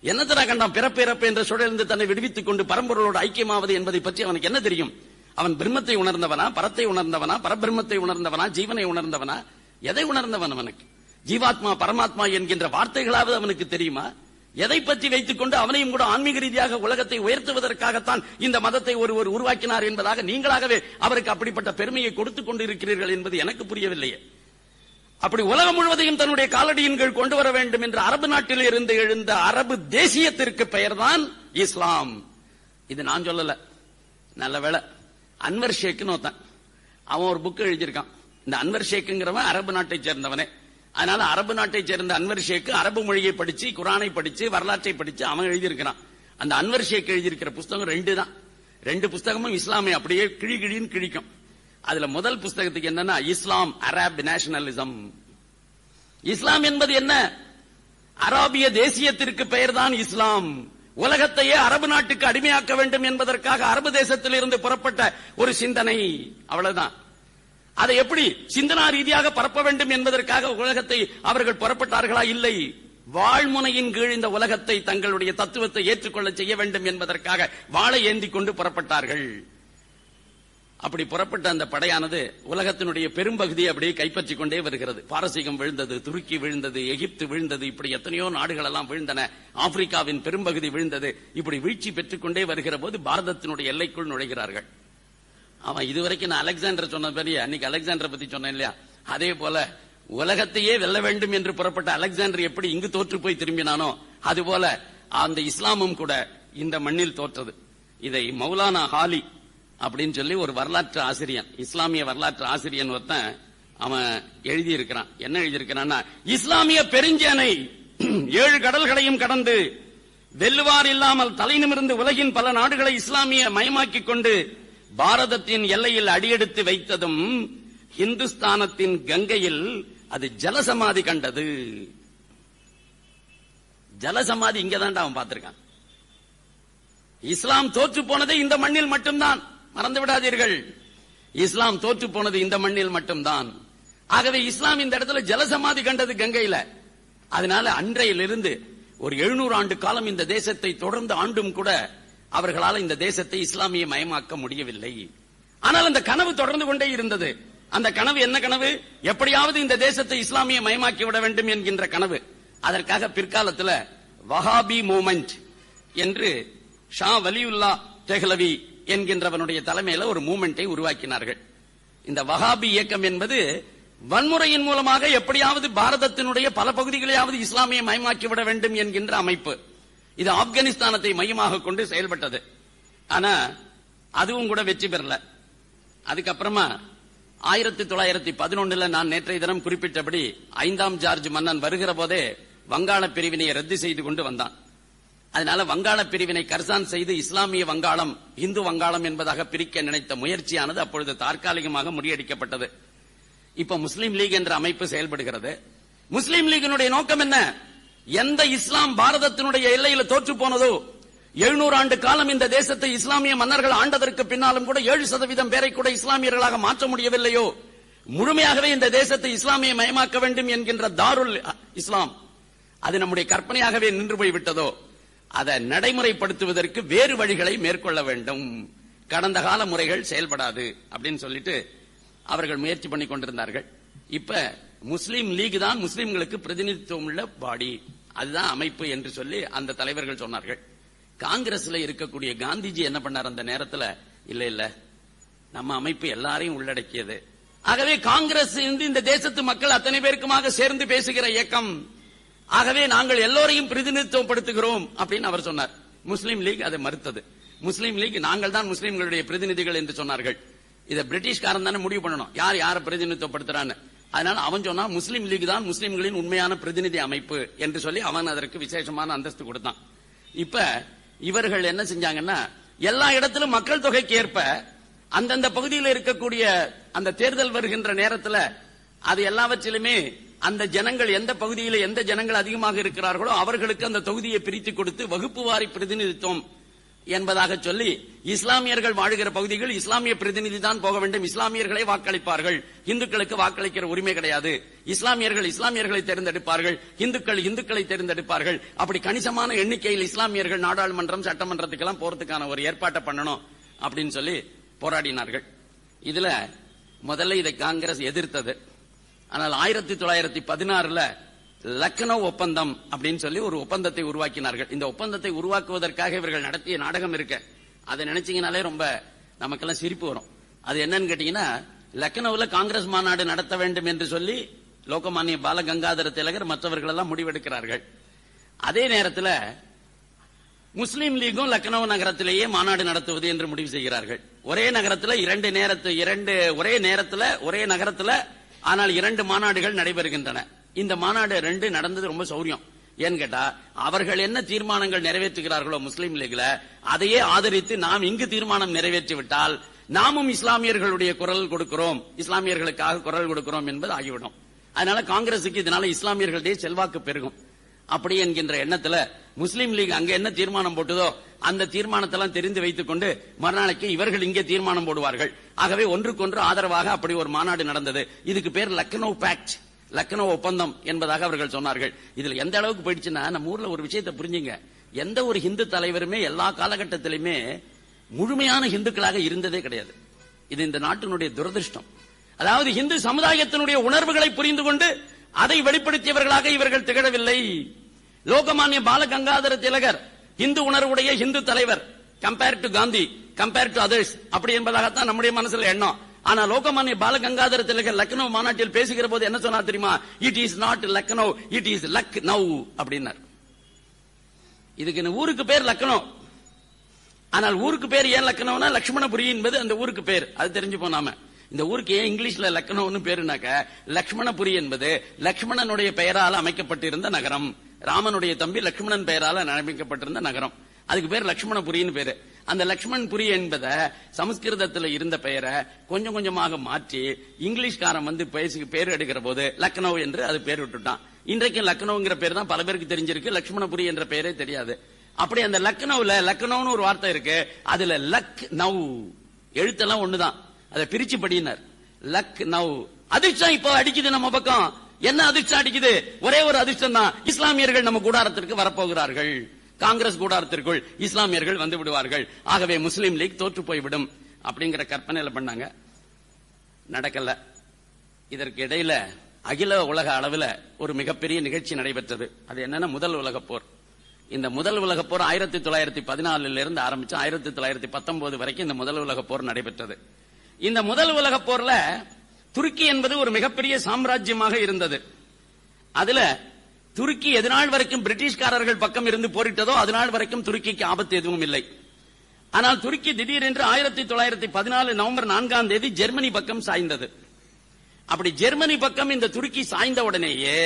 என்ன தர கண்டான் பிறப்பு என்ற சுழலிருந்து தன்னை விடுவித்துக் கொண்டு பரம்பொருளோடு ஐக்கியமாவது என்பதை பற்றி அவனுக்கு என்ன தெரியும்? அவன் பிரம்மத்தை உணர்ந்தவனா, பரத்தை உணர்ந்தவனா, பரபிரம்மத்தை உணர்ந்தவனா, ஜீவனை உணர்ந்தவனா, எதை உணர்ந்தவன்? அவனுக்கு ஜீவாத்மா பரமாத்மா என்கின்ற வார்த்தைகளாவது அவனுக்கு தெரியுமா? எதை பற்றி வைத்துக் கொண்டு அவனையும் கூட ஆன்மீக ரீதியாக உலகத்தை உயர்த்துவதற்காகத்தான் இந்த மதத்தை ஒருவர் உருவாக்கினார் என்பதாக நீங்களாகவே அவருக்கு அப்படிப்பட்ட பெருமையை கொடுத்துக் கொண்டு இருக்கிறீர்கள் என்பது எனக்கு புரியவில்லையே. அப்படி உலகம் முழுவதையும் தன்னுடைய காலடியின் கீழ் கொண்டு வர வேண்டும் என்று அரபு நாட்டில் இருந்து எழுந்த அரபு தேசியத்திற்கு பெயர்தான் இஸ்லாம். இது நான் சொல்லல, நல்ல வேளை அன்வர் ஷேக்னு ஒருத்தன் அவன் ஒரு புக் எழுதியிருக்கான். இந்த அன்வர் ஷேக்குங்கிறவன் அரபு நாட்டை சேர்ந்தவனே. அதனால அரபு நாட்டை சேர்ந்த அன்வர் ஷேக் அரபு மொழியை படிச்சு, குரானை படிச்சு, வரலாற்றை படிச்சு அவன் எழுதியிருக்கிறான். அந்த அன்வர் ஷேக் எழுதியிருக்கிற புஸ்தகம் 2 தான். 2 புஸ்தகமும் இஸ்லாமை அப்படியே கிழின்னு கிழிக்கும். அதுல முதல் புஸ்தகத்துக்கு என்னன்னா இஸ்லாம் அரப் நேஷனலிசம். இஸ்லாம் என்பது என்ன? அராபிய தேசியத்திற்கு பெயர்தான் இஸ்லாம். உலகத்தையே அரபு நாட்டுக்கு அடிமையாக்க வேண்டும் என்பதற்காக அரபு தேசத்தில் இருந்து புறப்பட்ட ஒரு சிந்தனை, அவ்வளவுதான். அதை எப்படி சிந்தனா ரீதியாக பரப்ப வேண்டும் என்பதற்காக உலகத்தை அவர்கள் புறப்பட்டார்களா? இல்லை. வாழ்முனையின் கீழ் இந்த உலகத்தை தங்களுடைய தத்துவத்தை ஏற்றுக்கொள்ள செய்ய வேண்டும் என்பதற்காக வாளை ஏந்தி கொண்டு புறப்பட்டார்கள். அப்படி புறப்பட்ட அந்த படையானது உலகத்தினுடைய பெரும்பகுதியை அப்படியே கைப்பற்றிக் கொண்டே வருகிறது. பாரசீகம் விழுந்தது, துருக்கி விழுந்தது, எகிப்து விழுந்தது, இப்படி எத்தனையோ நாடுகள் எல்லாம் விழுந்தன. ஆப்பிரிக்காவின் பெரும்பகுதி விழுந்தது. இப்படி வீழ்ச்சி பெற்றுக் கொண்டே வருகிற போது பாரதத்தினுடைய எல்லைக்குள் நுழைகிறார்கள். அவன் இதுவரைக்கும் நான் அலெக்சாண்டர் சொன்ன பெரிய அன்னைக்கு அலெக்சாண்டரை பத்தி சொன்னேன் இல்லையா, அதே போல உலகத்தையே வெல்ல வேண்டும் என்று புறப்பட்ட அலெக்சாண்டர் எப்படி இங்கு தோற்று போய் திரும்பினானோ அதுபோல அந்த இஸ்லாமும் கூட இந்த மண்ணில் தோற்றது. இதை மௌலானா ஹாலி அப்படின்னு சொல்லி ஒரு வரலாற்று ஆசிரியன், இஸ்லாமிய வரலாற்று ஆசிரியன் ஒருத்தன் அவன் எழுதியிருக்கிறான். என்ன எழுதியிருக்கிறான்னா, இஸ்லாமிய பெருஞ்சேனை 7 கடல்களையும் கடந்து வெல்லுவார் இல்லாமல் தலை நிமிர்ந்து உலகின் பல நாடுகளை இஸ்லாமிய மயமாக்கிக் கொண்டு பாரதத்தின் எல்லையில் அடியெடுத்து வைத்ததும் இந்துஸ்தானத்தின் கங்கையில் அது ஜலசமாதி கண்டது. ஜலசமாதி இங்கதான் அவன் பார்த்திருக்கான். இஸ்லாம் தோற்று போனது இந்த மண்ணில் மட்டும்தான், மறந்து விடாதீர்கள். இஸ்லாம் தோற்று போனது இந்த மண்ணில் மட்டும்தான். ஆகவே இஸ்லாம் இந்த இடத்துல ஜலசமாதி கண்டது கங்கையில. அதனால அன்றையிலிருந்து ஒரு 700 ஆண்டு காலம் இந்த தேசத்தை தொடர்ந்து ஆண்டும் கூட அவர்களால் இந்த தேசத்தை இஸ்லாமிய மயமாக்க முடியவில்லை. ஆனால் அந்த கனவு தொடர்ந்து கொண்டே இருந்தது. அந்த கனவு என்ன கனவு? எப்படியாவது இந்த தேசத்தை இஸ்லாமிய மயமாக்கி விட வேண்டும் என்கின்ற கனவு. அதற்காக பிற்காலத்தில் வஹாபி மூமெண்ட் என்று ஷா வலியுல்லா தெஹ்லவி என்கின்றவனுடைய தலைமையில ஒரு மூமெண்டை உருவாக்கினார்கள். இந்த வஹாபி இயக்கம் என்பது வன்முறையின் மூலமாக எப்படியாவது பாரதத்தினுடைய பல பகுதிகளையாவது இஸ்லாமிய மயமாக்கி விட வேண்டும் என்கின்ற அமைப்பு. இது ஆப்கானிஸ்தானத்தை மையமாக கொண்டு செயல்பட்டது. ஆனா அதுவும் கூட வெற்றி பெறல. அதுக்கப்புறமா 1911 நான் நேற்றைய தினம் குறிப்பிட்டபடி 5ஆம் ஜார்ஜ் மன்னன் வருகிற போதே வங்காள பிரிவினை ரத்து செய்து கொண்டு வந்தான். அதனால வங்காள பிரிவினை கர்சான் செய்து இஸ்லாமிய வங்காளம் இந்து வங்காளம் என்பதாக பிரிக்க நினைத்த முயற்சியானது அப்பொழுது தற்காலிகமாக முறியடிக்கப்பட்டது. இப்ப முஸ்லீம் லீக் என்ற அமைப்பு செயல்படுகிறது. முஸ்லீம் லீகினுடைய நோக்கம் என்ன? எந்த இஸ்லாம் பாரதத்தினுடைய எல்லையில தோற்று போனதோ, 700 ஆண்டு காலம் இந்த தேசத்தை இஸ்லாமிய மன்னர்கள் ஆண்டதற்கு பின்னாலும் கூட 7% பேரை கூட இஸ்லாமியர்களாக மாற்ற முடியவில்லையோ, முழுமையாகவே இந்த தேசத்தை இஸ்லாமிய மயமாக்க வேண்டும் என்கின்ற தாருல் இஸ்லாம் அது நம்முடைய கற்பனையாகவே நின்று போய்விட்டதோ, அதை நடைமுறைப்படுத்துவதற்கு வேறு வழிகளை மேற்கொள்ள வேண்டும். கடந்த கால முறைகள் செயல்படாது அப்படின்னு சொல்லிட்டு அவர்கள் முயற்சி பண்ணி கொண்டிருந்தார்கள். இப்ப முஸ்லீம் லீக் தான் முஸ்லீம்களுக்கு பிரதிநிதித்துவம் உள்ள பாடி, அதுதான் அமைப்பு என்று சொல்லி அந்த தலைவர்கள் சொன்னார்கள். காங்கிரஸ்ல இருக்கக்கூடிய காந்திஜி என்ன பண்ணார் அந்த நேரத்தில்? இல்ல நம்ம அமைப்பு எல்லாரையும் உள்ளடக்கியது. ஆகவே காங்கிரஸ் இந்த தேசத்து மக்கள் அத்தனை பேருக்குமாக சேர்ந்து பேசுகிற இயக்கம். ஆகவே நாங்கள் எல்லோரையும் பிரதிநிதித்துவப்படுத்துகிறோம் அப்படின்னு அவர் சொன்னார். முஸ்லீம் லீக் அதை மறுத்தது. முஸ்லீம் லீக் நாங்கள் தான் முஸ்லீம்களுடைய பிரதிநிதிகள் என்று சொன்னார்கள். இதை பிரிட்டிஷ்காரன் தானே முடிவு பண்ணணும் யார் யாரை பிரதிநிதித்துவப்படுத்துறான்னு. அதனால அவன் சொன்னா முஸ்லீம் லீக் தான் முஸ்லீம்களின் உண்மையான பிரதிநிதி அமைப்பு என்று சொல்லி அவன் அதற்கு விசேஷமான அந்தஸ்து கொடுத்தான். இப்ப இவர்கள் என்ன செஞ்சாங்கன்னா, எல்லா இடத்திலும் மக்கள் தொகைக்கு ஏற்ப அந்தந்த பகுதியில் இருக்கக்கூடிய அந்த தேர்தல் வருகின்ற நேரத்தில் அது எல்லாவற்றிலுமே அந்த ஜனங்கள் எந்த பகுதியில் எந்த ஜனங்கள் அதிகமாக இருக்கிறார்களோ அவர்களுக்கு அந்த தொகுதியை பிரித்து கொடுத்து வகுப்பு வாரி பிரதிநிதித்துவம் என்பதாக சொல்லி, இஸ்லாமியர்கள் வாழ்கிற பகுதிகள் இஸ்லாமிய பிரதிநிதி தான் போக வேண்டும், இஸ்லாமியர்களை வாக்களிப்பார்கள், இந்துக்களுக்கு வாக்களிக்கிற உரிமை கிடையாது, இஸ்லாமியர்களை தேர்ந்தெடுப்பார்கள், இந்துக்களை தேர்ந்தெடுப்பார்கள். அப்படி கணிசமான எண்ணிக்கையில் இஸ்லாமியர்கள் நாடாளுமன்றம் சட்டமன்றத்துக்கெல்லாம் போறதுக்கான ஒரு ஏற்பாட்டை பண்ணணும் அப்படின்னு சொல்லி போராடினார்கள். இதுல முதல்ல இதை காங்கிரஸ் எதிர்த்தது. ஆனால் 1916 லக்னோ ஒப்பந்தம் அப்படின்னு சொல்லி ஒரு ஒப்பந்தத்தை உருவாக்கினார்கள். இந்த ஒப்பந்தத்தை உருவாக்குவதற்காக இவர்கள் நடத்திய நாடகம் இருக்க, அதை நினைச்சீங்கனாலே ரொம்ப நமக்கெல்லாம் சிரிப்பு வரும். அது என்னன்னு கேட்டீங்கன்னா, லக்னோவில் காங்கிரஸ் மாநாடு நடத்த வேண்டும் என்று சொல்லி லோகமானிய பால கங்காதர திலகர் மற்றவர்கள் எல்லாம் முடிவெடுக்கிறார்கள். அதே நேரத்தில் முஸ்லீம் லீகும் லக்னோ நகரத்திலேயே மாநாடு நடத்துவது என்று முடிவு செய்கிறார்கள். ஒரே நகரத்தில் ஒரே நேரத்தில் ஒரே நகரத்தில், ஆனால் 2 மாநாடுகள் நடைபெறுகின்றன. இந்த மாநாடு 2 நடந்தது ரொம்ப சௌரியம். ஏன்னு கேட்டா, அவர்கள் என்ன தீர்மானங்கள் நிறைவேற்றுகிறார்களோ முஸ்லீம் லீக்ல, அதையே ஆதரித்து நாம் இங்கு தீர்மானம் நிறைவேற்றிவிட்டால் நாமும் இஸ்லாமியர்களுடைய குரல் கொடுக்கிறோம், இஸ்லாமியர்களுக்காக குரல் கொடுக்கிறோம் என்பது ஆகிவிடும். அதனால காங்கிரசுக்கு இதனால இஸ்லாமியர்களுடைய செல்வாக்கு பெருகும். அப்படி என்கின்ற எண்ணத்துல முஸ்லீம் லீக் அங்க என்ன தீர்மானம் போட்டதோ அந்த தீர்மானத்தெல்லாம் தெரிந்து வைத்துக் கொண்டு மறுநாளைக்கு இவர்கள் இங்கே தீர்மானம் போடுவார்கள். ஆகவே ஒன்றுக்கொன்று ஆதரவாக அப்படி ஒரு மாநாடு நடந்தது. இதுக்கு பேர் லக்னோ பேக்ட், லக்னோ ஒப்பந்தம் என்பதாக அவர்கள் சொன்னார்கள். இதுல எந்த அளவுக்கு போயிடுச்சுன்னா, நம்ம ஊர்ல ஒரு விஷயத்தை புரிஞ்சுங்க, எந்த ஒரு ஹிந்து தலைவருமே எல்லா காலகட்டத்திலுமே முழுமையான ஹிந்துக்களாக இருந்ததே கிடையாது. இது இந்த நாட்டினுடைய துரதிருஷ்டம். அதாவது ஹிந்து சமுதாயத்தினுடைய உணர்வுகளை புரிந்து கொண்டு அதை வெளிப்படுத்தியவர்களாக இவர்கள் திகழவில்லை. லோகமானிய பால கங்காதர திலகர் ஹிந்து உணர்வுடைய ஹிந்து தலைவர், compare to Gandhi, compare to others, அப்படி என்பதாகத்தான் நம்முடைய மனசுல எண்ணம். ஆனா லோகமானிய பால கங்காதர திலகர் லக்னோ மாநாட்டில் பேசுகிற போது என்ன சொன்னார் தெரியுமா? It is not Lucknow, it is Lucknow அப்படின்னார். இதுக்கு ஊருக்கு பேர் லக்னோ, ஆனால் ஊருக்கு பேர் ஏன் லக்னோனா லட்சுமணபுரி என்பது அந்த ஊருக்கு பேர். அது தெரிஞ்சு போனாம இந்த ஊருக்கு ஏன் இங்கிலீஷ்ல லக்னோன்னு பேருனாக்க, லட்சுமணபுரி என்பது லட்சுமணனுடைய பெயரால் அமைக்கப்பட்டிருந்த நகரம். ராமனுடைய தம்பி லட்சுமணன் பெயரால் அமைக்கப்பட்டிருந்த நகரம். அதுக்கு பேர் லட்சுமணபுரின்னு பேரு. அந்த லட்சுமணபுரி என்பதை சமஸ்கிருதத்தில் இருந்த பெயரை கொஞ்சம் கொஞ்சமாக மாற்றி இங்கிலீஷ்காரன் வந்து பேர் எடுக்கிற போது லக்னோ என்று அது பேர் விட்டுட்டான். இன்றைக்கும் லக்னோங்கிற பேர் தான் பல பேருக்கு தெரிஞ்சிருக்கு, லட்சுமணபுரி என்ற பெயரே தெரியாது. அப்படி அந்த லக்னோன்னு ஒரு வார்த்தை இருக்கு, அதுல லக் நவ் எழுத்தெல்லாம் ஒண்ணுதான், அதை பிரிச்சு படினார். Luck now. அதிர்ஷ்டம் இப்போ அடிக்குது நம்ம பக்கம். என்ன அதிர்ஷ்டம் அடிக்குது? ஒரே ஒரு அதிர்ஷ்டம் தான், இஸ்லாமியர்கள் நம்ம கூடாரத்திற்கு வரப்போகிறார்கள். காங்கிரஸ் கூடாரத்திற்குள் இஸ்லாமியர்கள் வந்து விடுவார்கள். ஆகவே முஸ்லீம் லீக் தோற்று போய்விடும் அப்படிங்கிற கற்பனையில பண்ணாங்க. நடக்கல. இதற்கு இடையில அகில உலக அளவில் ஒரு மிகப்பெரிய நிகழ்ச்சி நடைபெற்றது. அது என்னன்னா முதல் உலக போர். இந்த முதல் உலக போர் 1914 இருந்து ஆரம்பிச்சு 1919 வரைக்கும் இந்த முதல் உலக போர் நடைபெற்றது. இந்த முதல் உலக போர்ல துருக்கி என்பது ஒரு மிகப்பெரிய சாம்ராஜ்யமாக இருந்தது. அதுல துருக்கி எதனால் வரைக்கும் பிரிட்டிஷ்காரர்கள் பக்கம் இருந்து போரிட்டதோ அதனால் வரைக்கும் துருக்கிக்கு ஆபத்து எதுவும் இல்லை. ஆனால் துருக்கி திடீரென்று 1914 நவம்பர் 4ஆம் தேதி ஜெர்மனி பக்கம் சாய்ந்தது. அப்படி ஜெர்மனி பக்கம் இந்த துருக்கி சாய்ந்த உடனேயே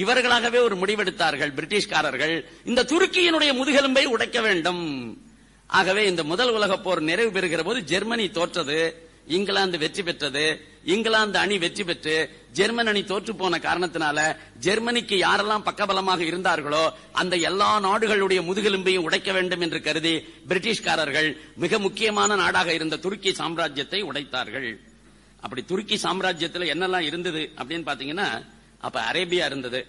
இவர்களாகவே ஒரு முடிவெடுத்தார்கள் பிரிட்டிஷ்காரர்கள், இந்த துருக்கியினுடைய முதுகெலும்பை உடைக்க வேண்டும். ஆகவே இந்த முதல் உலக போர் நிறைவு பெறுகிற போது ஜெர்மனி தோற்றது, இங்கிலாந்து வெற்றி பெற்றது. இங்கிலாந்து அணி வெற்றி பெற்று ஜெர்மன் அணி தோற்று போன காரணத்தினால ஜெர்மனிக்கு யாரெல்லாம் பக்கபலமாக இருந்தார்களோ அந்த எல்லா நாடுகளுடைய முதுகெலும்பையும் உடைக்க வேண்டும் என்று கருதி பிரிட்டிஷ்காரர்கள் மிக முக்கியமான நாடாக இருந்த துருக்கி சாம்ராஜ்யத்தை உடைத்தார்கள். அப்படி துருக்கி சாம்ராஜ்யத்தில் என்னெல்லாம் இருந்தது அப்படின்னு பாத்தீங்கன்னா, அப்ப அரேபியா இருந்தது,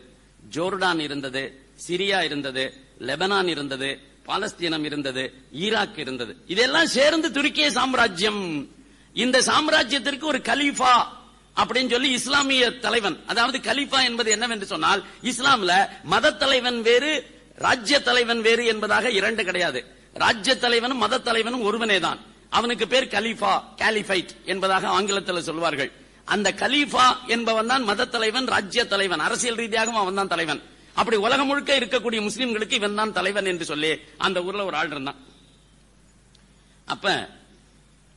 ஜோர்டான் இருந்தது, சிரியா இருந்தது, லெபனான் இருந்தது, பாலஸ்தீனம் இருந்தது, ஈராக் இருந்தது. இதெல்லாம் சேர்ந்து துருக்கிய சாம்ராஜ்யம். இந்த சாம்ராஜ்யத்திற்கு ஒரு கலீஃபா அப்படின்னு சொல்லி இஸ்லாமிய தலைவன், அதாவது கலீஃபா என்பது என்னவென்று சொன்னால், இஸ்லாம்ல மத தலைவன் வேறு ராஜ்ய தலைவன் வேறு என்பதாக 2 கிடையாது. ராஜ்ய தலைவனும் மத தலைவனும் ஒருவனே தான். அவனுக்கு பேர் கலீஃபா, காலிஃபைட் என்பதாக ஆங்கிலத்தில் சொல்வார்கள். அந்த கலீஃபா என்பவன் தான் மத தலைவன், ராஜ்ய தலைவன், அரசியல் ரீதியாகவும் அவன் தான் தலைவன். அப்படி உலகம் முழுக்க இருக்கக்கூடிய முஸ்லிம்களுக்கு இவன் தான் தலைவன் என்று சொல்லி அந்த ஊர்ல ஒரு ஆள் இருந்தான். அப்ப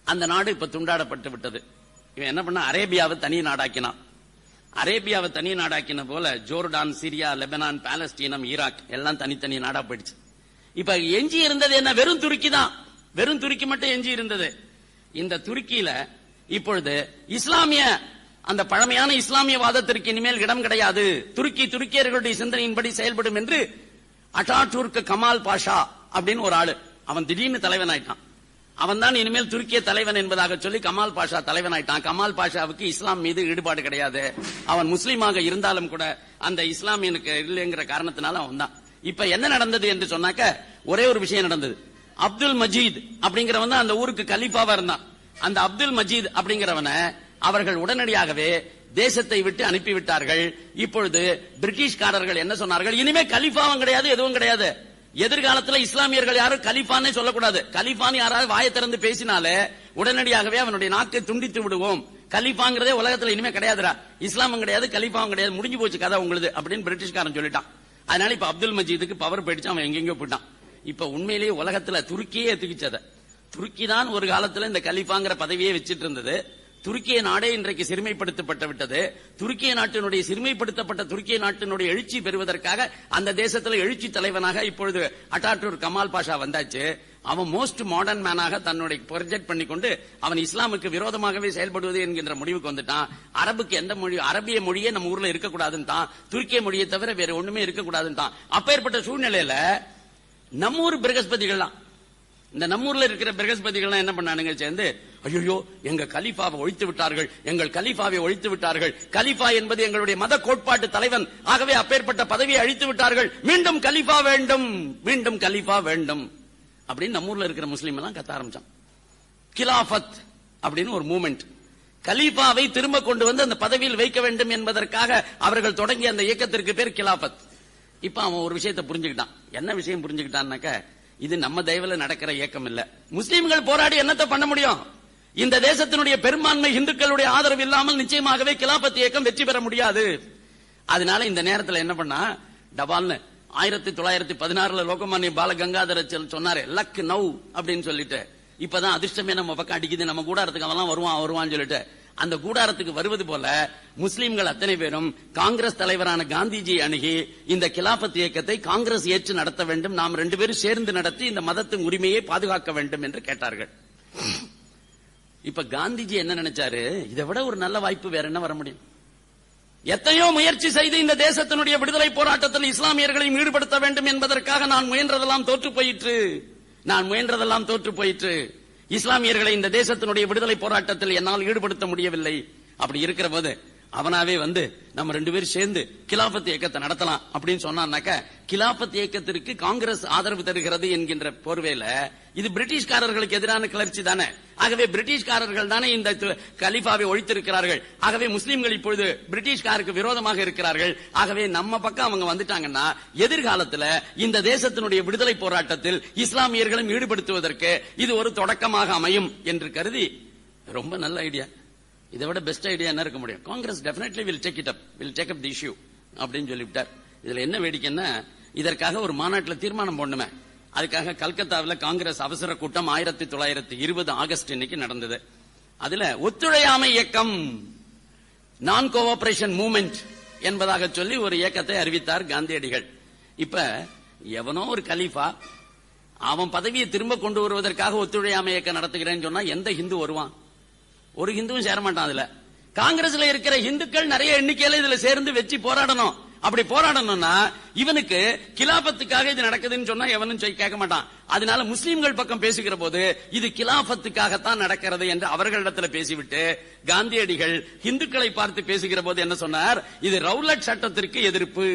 அந்த நாடு இப்ப துண்டாடப்பட்டு விட்டது. இவன் என்ன பண்ண, அரேபியாவை தனி நாடாக்கினான். அரேபியாவை தனி நாடாக்கின போல ஜோர்டான், சிரியா, லெபனான், பாலஸ்தீனம், ஈராக் எல்லாம் தனித்தனி நாடா போயிடுச்சு. இப்ப எஞ்சி இருந்தது என்ன? வெறும் துருக்கி தான். வெறும் துருக்கி மட்டும் எஞ்சி இருந்தது. இந்த துருக்கியில இப்பொழுது இஸ்லாமிய, அந்த பழமையான இஸ்லாமியவாதத்திற்கு இனிமேல் இடம் கிடையாது, துருக்கியர்களுடைய சிந்தனையின்படி செயல்படும் என்று அட்டாடூர்க் கமால் பாஷா அப்படின்னு ஒரு ஆளு, அவன் திடீர்னு தலைவன் ஆயிட்டான். அவன் தான் இனிமேல் துருக்கிய தலைவன் என்பதாக சொல்லி கமால் பாஷா தலைவன் ஆயிட்டான். கமால் பாஷாவுக்கு இஸ்லாம் மீது ஈடுபாடு கிடையாது. அவன் முஸ்லீமாக இருந்தாலும் கூட அந்த இஸ்லாமியனுக்கு இல்லைங்கிற காரணத்தினால அவன் தான். இப்ப என்ன நடந்தது என்று சொன்னாக்க, ஒரே ஒரு விஷயம் நடந்தது. அப்துல் மஜீத் அப்படிங்கிறவன் தான் அந்த ஊருக்கு கலீஃபாவா இருந்தான். அந்த அப்துல் மஜீத் அப்படிங்கிறவனை அவர்கள் உடனடியாகவே தேசத்தை விட்டு அனுப்பிவிட்டார்கள். இப்பொழுது பிரிட்டிஷ்காரர்கள் என்ன சொன்னார்கள்? இனிமே கலிஃபாவும் கிடையாது, எதுவும் கிடையாது. எதிர்காலத்தில் இஸ்லாமியர்கள் யாரும் கலிஃபான்னு சொல்லக்கூடாது. கலிஃபான்னு யாராவது வாயை திறந்து பேசினாலே உடனடியாகவே அவனுடைய நாக்கை துண்டித்து விடுவோம். கலிஃபாங்கிறதே உலகத்துல இனிமே கிடையாதுடா, இஸ்லாமும் கிடையாது, கலிஃபாவும் கிடையாது, முடிஞ்சு போச்சு கதை உங்களுக்கு அப்படின்னு பிரிட்டிஷ்காரன் சொல்லிட்டான். அதனால இப்ப அப்துல் மஜீதுக்கு பவர் போயிடுச்சு, அவன் எங்கெங்கயோ போயிட்டான். இப்ப உண்மையிலேயே உலகத்துல துருக்கியே எத்துக்கிச்சத. துருக்கி தான் ஒரு காலத்துல இந்த கலிஃபாங்கிற பதவியே வச்சிட்டு இருந்தது. துருக்கிய நாடே இன்றைக்கு சிறுமைப்படுத்தப்பட்டு விட்டது. துருக்கிய நாட்டினுடைய சிறுமைப்படுத்தப்பட்ட துருக்கிய நாட்டினுடைய எழுச்சி பெறுவதற்காக அந்த தேசத்தில் எழுச்சி தலைவனாக இப்பொழுது அட்டாட்டூர் கமால் பாஷா வந்தாச்சு. அவன் மோஸ்ட் மாடர்ன் மேனாக தன்னுடைய ப்ரொஜெக்ட் பண்ணிக்கொண்டு அவன் இஸ்லாமுக்கு விரோதமாகவே செயல்படுவது என்கின்ற முடிவுக்கு வந்துட்டான். அரபுக்கு எந்த மொழி, அரபிய மொழியே நம்ம ஊர்ல இருக்கக்கூடாதுன்னு தான், துருக்கிய மொழியை தவிர வேற ஒண்ணுமே இருக்கக்கூடாதுன்னு தான். அப்பேற்பட்ட சூழ்நிலையில நம்ம ஊர் பிரகஸ்பதிகள்லாம், இந்த நம்மூர்ல இருக்கிற பிரகஸ்பதிகள் என்ன பண்ணானுங்க சேர்ந்து, ஐயோ எங்க கலிஃபாவை ஒழித்து விட்டார்கள், எங்கள் கலிஃபாவை ஒழித்து விட்டார்கள், கலிஃபா என்பது எங்களுடைய மத கோட்பாட்டு தலைவன், ஆகவே அப்பேற்பட்ட பதவியை அழித்து விட்டார்கள், மீண்டும் கலிஃபா வேண்டும், மீண்டும் கலிஃபா வேண்டும் அப்படின்னு நம்மூர்ல இருக்கிற முஸ்லீம் எல்லாம் கத்த ஆரம்பிச்சான். கிலாஃபத் அப்படின்னு ஒரு மூமெண்ட், கலீஃபாவை திரும்ப கொண்டு வந்து அந்த பதவியில் வைக்க வேண்டும் என்பதற்காக அவர்கள் தொடங்கிய அந்த இயக்கத்திற்கு பேர் கிலாஃபத். இப்ப அவன் ஒரு விஷயத்தை புரிஞ்சுக்கிட்டான். என்ன விஷயம் புரிஞ்சுக்கிட்டான்னாக்க, இது நம்ம தயவுல நடக்கிற இயக்கம் இல்ல. முஸ்லீம்கள் போராடி என்னத்தை பண்ண முடியும்? இந்த தேசத்தினுடைய பெரும்பான்மை இந்துக்களுடைய ஆதரவு இல்லாமல் நிச்சயமாகவே கிலாபத் இயக்கம் வெற்றி பெற முடியாது. அதனால இந்த நேரத்தில் என்ன பண்ணா, டபால்னு 1916 லோகமானிய பால கங்காதர சொன்னாரு, லக் நவ் அப்படின்னு சொல்லிட்டு, இப்பதான் அதிர்ஷ்டமே நம்ம பக்கம் அடிக்குது, நம்ம கூடாரத்துக்கு அவெல்லாம் வருவான்னு சொல்லிட்டு அந்த கூடாரத்துக்கு வருவது போல முஸ்லீம்கள் அத்தனை பேரும் காங்கிரஸ் தலைவரான காந்திஜியை அணுகி இந்த கிலாபத் இயக்கத்தை காங்கிரஸ் ஏற்று நடத்த வேண்டும், நாம் 2 பேரும் சேர்ந்து நடத்தி இந்த மதத்தின் உரிமையை பாதுகாக்க வேண்டும் என்று கேட்டார்கள். இப்ப காந்திஜி என்ன நினைச்சாரு, இதை விட ஒரு நல்ல வாய்ப்பு வேற என்ன வர முடியும்? எத்தனையோ முயற்சி செய்து இந்த தேசத்தினுடைய விடுதலை போராட்டத்தில் இஸ்லாமியர்களையும் ஈடுபடுத்த வேண்டும் என்பதற்காக நான் முயன்றதெல்லாம் தோற்று போயிற்று. இஸ்லாமியர்களை இந்த தேசத்தினுடைய விடுதலை போராட்டத்தில் என்னால் ஈடுபடுத்த முடியவில்லை. அப்படி இருக்கிற போது அவனாவே வந்து நம்ம 2 பேரும் சேர்ந்து கிலாபத் இயக்கத்தை நடத்தலாம் அப்படின்னு சொன்னாக்க, கிலாபத் இயக்கத்திற்கு காங்கிரஸ் ஆதரவு தருகிறது என்கின்ற போர்வையில இது பிரிட்டிஷ்காரர்களுக்கு எதிரான கிளர்ச்சி தானே. ஆகவே பிரிட்டிஷ்காரர்கள் தானே இந்த கலிஃபாவை ஒழித்திருக்கிறார்கள். ஆகவே முஸ்லீம்கள் இப்பொழுது பிரிட்டிஷ்காருக்கு விரோதமாக இருக்கிறார்கள். ஆகவே நம்ம பக்கம் அவங்க வந்துட்டாங்கன்னா எதிர்காலத்தில் இந்த தேசத்தினுடைய விடுதலை போராட்டத்தில் இஸ்லாமியர்களும் ஈடுபடுத்துவதற்கு இது ஒரு தொடக்கமாக அமையும் என்று கருதி, ரொம்ப நல்ல ஐடியா, இதை விட பெஸ்ட் ஐடியா என்ன இருக்க முடியும்? Congress definitely will take up the issue அப்படின்னு சொல்லிவிட்டார். இதுல என்ன வேடிக்கைன்னா, இதற்காக ஒரு மாநாட்டில் தீர்மானம் போடணுமே. அதுக்காக கல்கத்தாவில் காங்கிரஸ் அவசர கூட்டம் 1920 ஆகஸ்ட் இன்னைக்கு நடந்தது. அதுல ஒத்துழையாமை இயக்கம், நான் கோஆபரேஷன் மூவ்மெண்ட் என்பதாக சொல்லி ஒரு இயக்கத்தை அறிவித்தார் காந்தியடிகள். இப்ப எவனோ ஒரு கலீஃபா அவன் பதவியை திரும்ப கொண்டு வருவதற்காக ஒத்துழையாமை இயக்கம் நடத்துகிறேன்னு சொன்னா எந்த ஹிந்து வருவான்? ஒரு ஹிந்துவும் சேர மாட்டான். அதுல காங்கிரஸ்ல இருக்கிற இந்துக்கள் நிறைய எண்ணிக்கையில இதுல சேர்ந்து வெற்றி போராடணும். அப்படி போராடணும்னா இவனுக்கு கிலாபத்துக்காக இது நடக்குதுன்னு சொன்னா எவனும் கேட்க மாட்டான். அதனால முஸ்லீம்கள் பக்கம் பேசுகிற போது இது கிலாபத்துக்காகத்தான் நடக்கிறது என்று அவர்களிடத்தில் பேசிவிட்டு, காந்தியடிகள் இந்துக்களை பார்த்து பேசுகிற போது என்ன சொன்னார், இது ரவுலட் சட்டத்திற்கு எதிர்ப்பு,